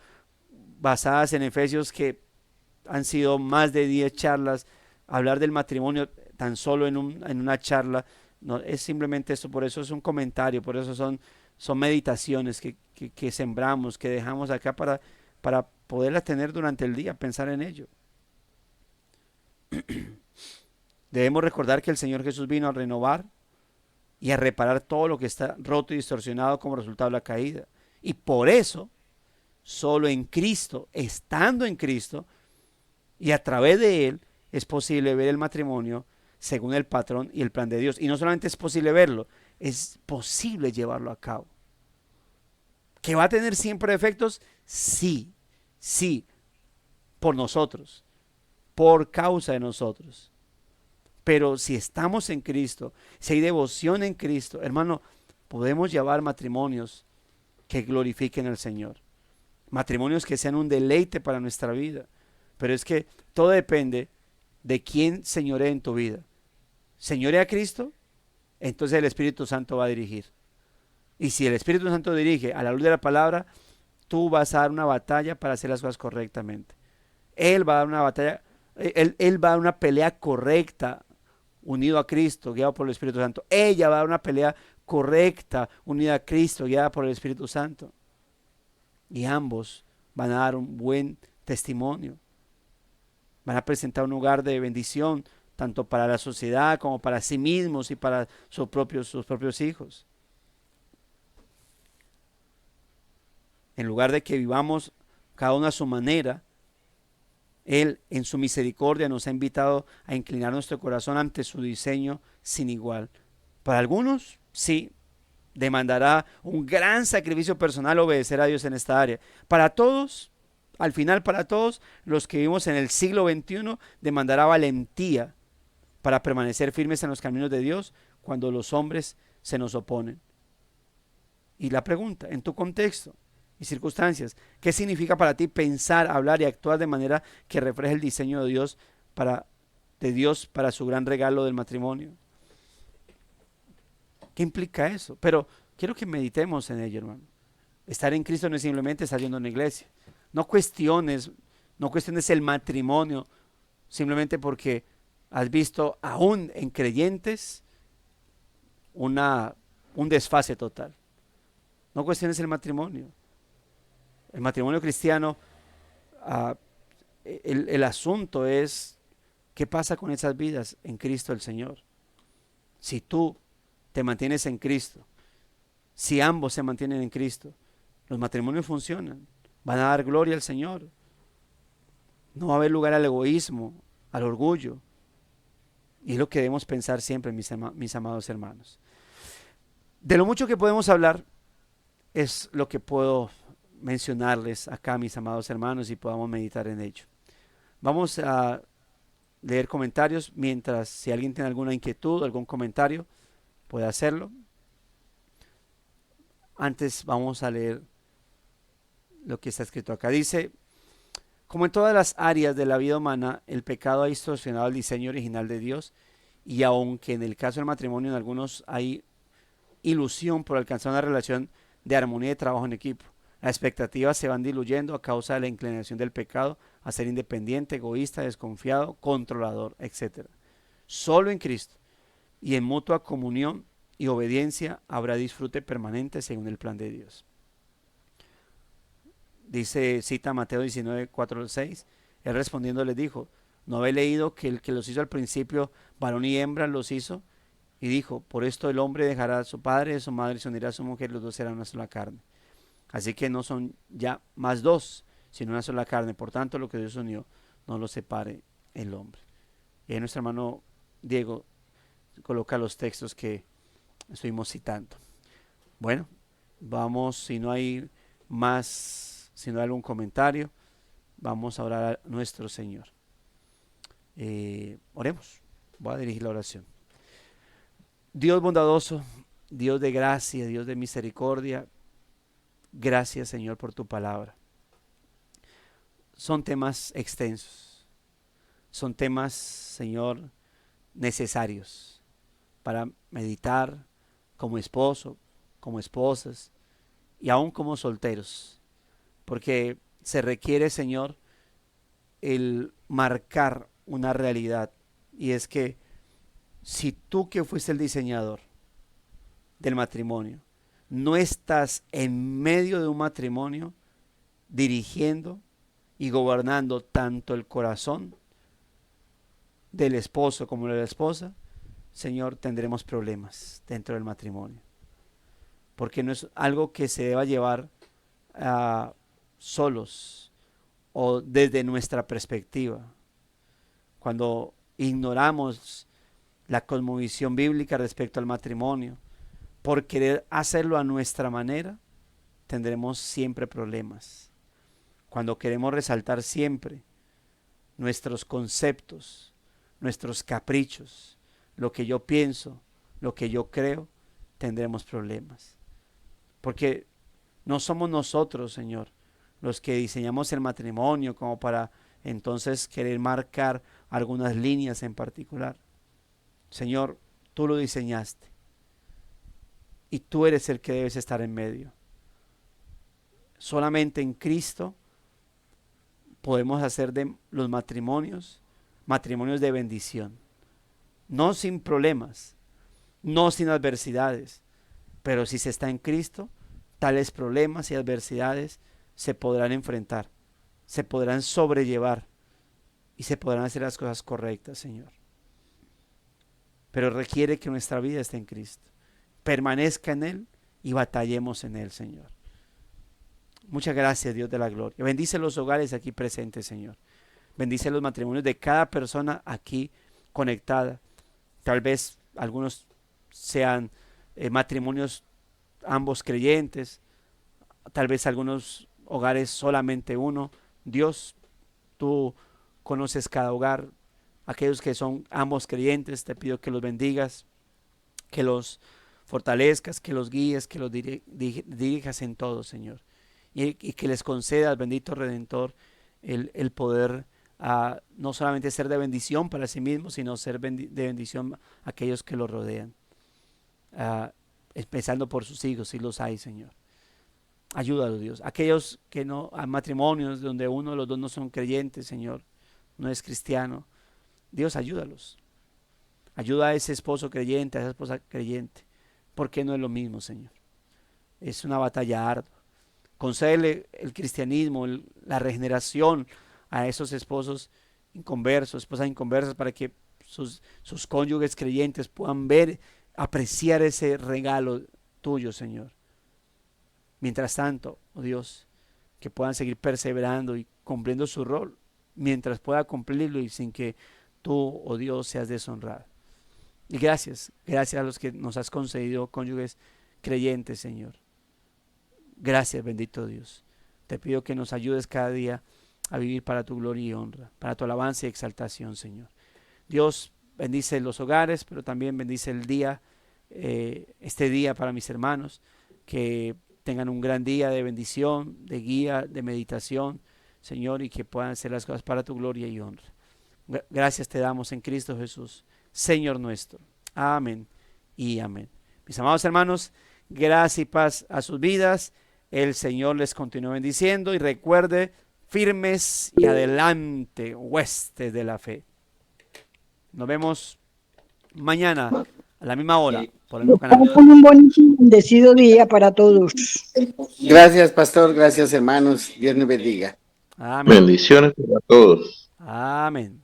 basadas en Efesios que han sido más de 10 charlas. Hablar del matrimonio tan solo en una charla, no es simplemente eso, por eso es un comentario, por eso son meditaciones que sembramos, que dejamos acá para poderlas tener durante el día, pensar en ello. Debemos recordar que el Señor Jesús vino a renovar y a reparar todo lo que está roto y distorsionado como resultado de la caída. Y por eso, solo en Cristo, estando en Cristo y a través de Él, es posible ver el matrimonio según el patrón y el plan de Dios. Y no solamente es posible verlo, es posible llevarlo a cabo. ¿Que va a tener siempre efectos? Sí, sí, por nosotros, por causa de nosotros. Pero si estamos en Cristo, si hay devoción en Cristo, hermano, podemos llevar matrimonios que glorifiquen al Señor. Matrimonios que sean un deleite para nuestra vida. Pero es que todo depende de quién señoree en tu vida. ¿Señorea a Cristo? Entonces el Espíritu Santo va a dirigir. Y si el Espíritu Santo dirige a la luz de la palabra, tú vas a dar una batalla para hacer las cosas correctamente. Él va a dar una batalla, él va a dar una pelea correcta, unido a Cristo, guiado por el Espíritu Santo. Ella va a dar una pelea correcta, unida a Cristo, guiada por el Espíritu Santo. Y ambos van a dar un buen testimonio. Van a presentar un lugar de bendición, tanto para la sociedad como para sí mismos y para sus propios hijos. En lugar de que vivamos cada uno a su manera, Él en su misericordia nos ha invitado a inclinar nuestro corazón ante su diseño sin igual. Para algunos, sí, demandará un gran sacrificio personal obedecer a Dios en esta área. Para todos, al final para todos, los que vivimos en el siglo XXI, demandará valentía para permanecer firmes en los caminos de Dios cuando los hombres se nos oponen. Y la pregunta, en tu contexto y circunstancias, ¿qué significa para ti pensar, hablar y actuar de manera que refleje el diseño de Dios para su gran regalo del matrimonio? ¿Qué implica eso? Pero quiero que meditemos en ello, hermano. Estar en Cristo no es simplemente estar yendo a una iglesia. No cuestiones, no cuestiones el matrimonio simplemente porque has visto aún en creyentes un desfase total. No cuestiones el matrimonio. El matrimonio cristiano, uh, el asunto es qué pasa con esas vidas en Cristo el Señor. Si tú te mantienes en Cristo, si ambos se mantienen en Cristo, los matrimonios funcionan, van a dar gloria al Señor. No va a haber lugar al egoísmo, al orgullo. Y es lo que debemos pensar siempre, mis amados hermanos. De lo mucho que podemos hablar es lo que puedo mencionarles acá, mis amados hermanos, y podamos meditar en ello. Vamos a leer comentarios mientras, si alguien tiene alguna inquietud, algún comentario, puede hacerlo. Antes vamos a leer lo que está escrito acá. Dice: como en todas las áreas de la vida humana, el pecado ha distorsionado el diseño original de Dios, y aunque en el caso del matrimonio en algunos hay ilusión por alcanzar una relación de armonía y de trabajo en equipo, las expectativas se van diluyendo a causa de la inclinación del pecado a ser independiente, egoísta, desconfiado, controlador, etc. Solo en Cristo y en mutua comunión y obediencia habrá disfrute permanente según el plan de Dios. Dice, cita Mateo 19, 4 al 6. Él respondiendo les dijo: ¿No habéis leído que el que los hizo al principio, varón y hembra, los hizo? Y dijo, por esto el hombre dejará a su padre, a su madre, y se unirá a su mujer, los dos serán una sola carne. Así que no son ya más dos, sino una sola carne. Por tanto, lo que Dios unió, no lo separe el hombre. Y ahí nuestro hermano Diego coloca los textos que estuvimos citando. Bueno, vamos, si no hay más, si no hay algún comentario, vamos a orar a nuestro Señor. Oremos, voy a dirigir la oración. Dios bondadoso, Dios de gracia, Dios de misericordia, gracias Señor por tu palabra. Son temas extensos, son temas, Señor, necesarios para meditar como esposo, como esposas y aún como solteros, porque se requiere, Señor, el marcar una realidad, y es que si tú, que fuiste el diseñador del matrimonio, no estás en medio de un matrimonio dirigiendo y gobernando tanto el corazón del esposo como de la esposa, Señor, tendremos problemas dentro del matrimonio, porque no es algo que se deba llevar solos o desde nuestra perspectiva. Cuando ignoramos la cosmovisión bíblica respecto al matrimonio, por querer hacerlo a nuestra manera, tendremos siempre problemas. Cuando queremos resaltar siempre nuestros conceptos, nuestros caprichos, lo que yo pienso, lo que yo creo, tendremos problemas. Porque no somos nosotros, Señor, los que diseñamos el matrimonio como para entonces querer marcar algunas líneas en particular. Señor, tú lo diseñaste y tú eres el que debes estar en medio. Solamente en Cristo podemos hacer de los matrimonios matrimonios de bendición, no sin problemas, no sin adversidades, pero si se está en Cristo, tales problemas y adversidades se podrán enfrentar, se podrán sobrellevar y se podrán hacer las cosas correctas, Señor. Pero requiere que nuestra vida esté en Cristo, permanezca en Él y batallemos en Él, Señor. Muchas gracias, Dios de la gloria. Bendice los hogares aquí presentes, Señor. Bendice los matrimonios de cada persona aquí conectada. Tal vez algunos sean matrimonios ambos creyentes, tal vez algunos hogares solamente uno. Dios, tú conoces cada hogar. Aquellos que son ambos creyentes, te pido que los bendigas, que los fortalezcas, que los guíes, que los dirijas en todo, Señor. Y que les concedas, bendito Redentor, el poder no solamente ser de bendición para sí mismos, sino ser de bendición a aquellos que los rodean. Empezando por sus hijos, si los hay, Señor. Ayúdalos, Dios. Aquellos que no, hay matrimonios donde uno de los dos no son creyentes, Señor, no es cristiano. Dios, ayúdalos. Ayuda a ese esposo creyente, a esa esposa creyente, porque no es lo mismo, Señor. Es una batalla ardua. Concédele el cristianismo, la regeneración a esos esposos inconversos, esposas inconversas, para que sus cónyuges creyentes puedan ver, apreciar ese regalo tuyo, Señor. Mientras tanto, oh Dios, que puedan seguir perseverando y cumpliendo su rol, mientras pueda cumplirlo y sin que tú, oh Dios, seas deshonrado. Y gracias a los que nos has concedido cónyuges creyentes, Señor. Gracias, bendito Dios. Te pido que nos ayudes cada día a vivir para tu gloria y honra, para tu alabanza y exaltación, Señor. Dios, bendice los hogares, pero también bendice el día, este día para mis hermanos, que tengan un gran día de bendición, de guía, de meditación, Señor, y que puedan hacer las cosas para tu gloria y honra. Gracias te damos en Cristo Jesús, Señor nuestro. Amén y amén. Mis amados hermanos, gracia y paz a sus vidas. El Señor les continúe bendiciendo y recuerde, firmes y adelante, huestes de la fe. Nos vemos mañana a la misma hora por el nuevo canal. Un buenísimo, bendecido día para todos. Gracias, pastor. Gracias, hermanos. Dios nos bendiga. Amén. Bendiciones para todos. Amén.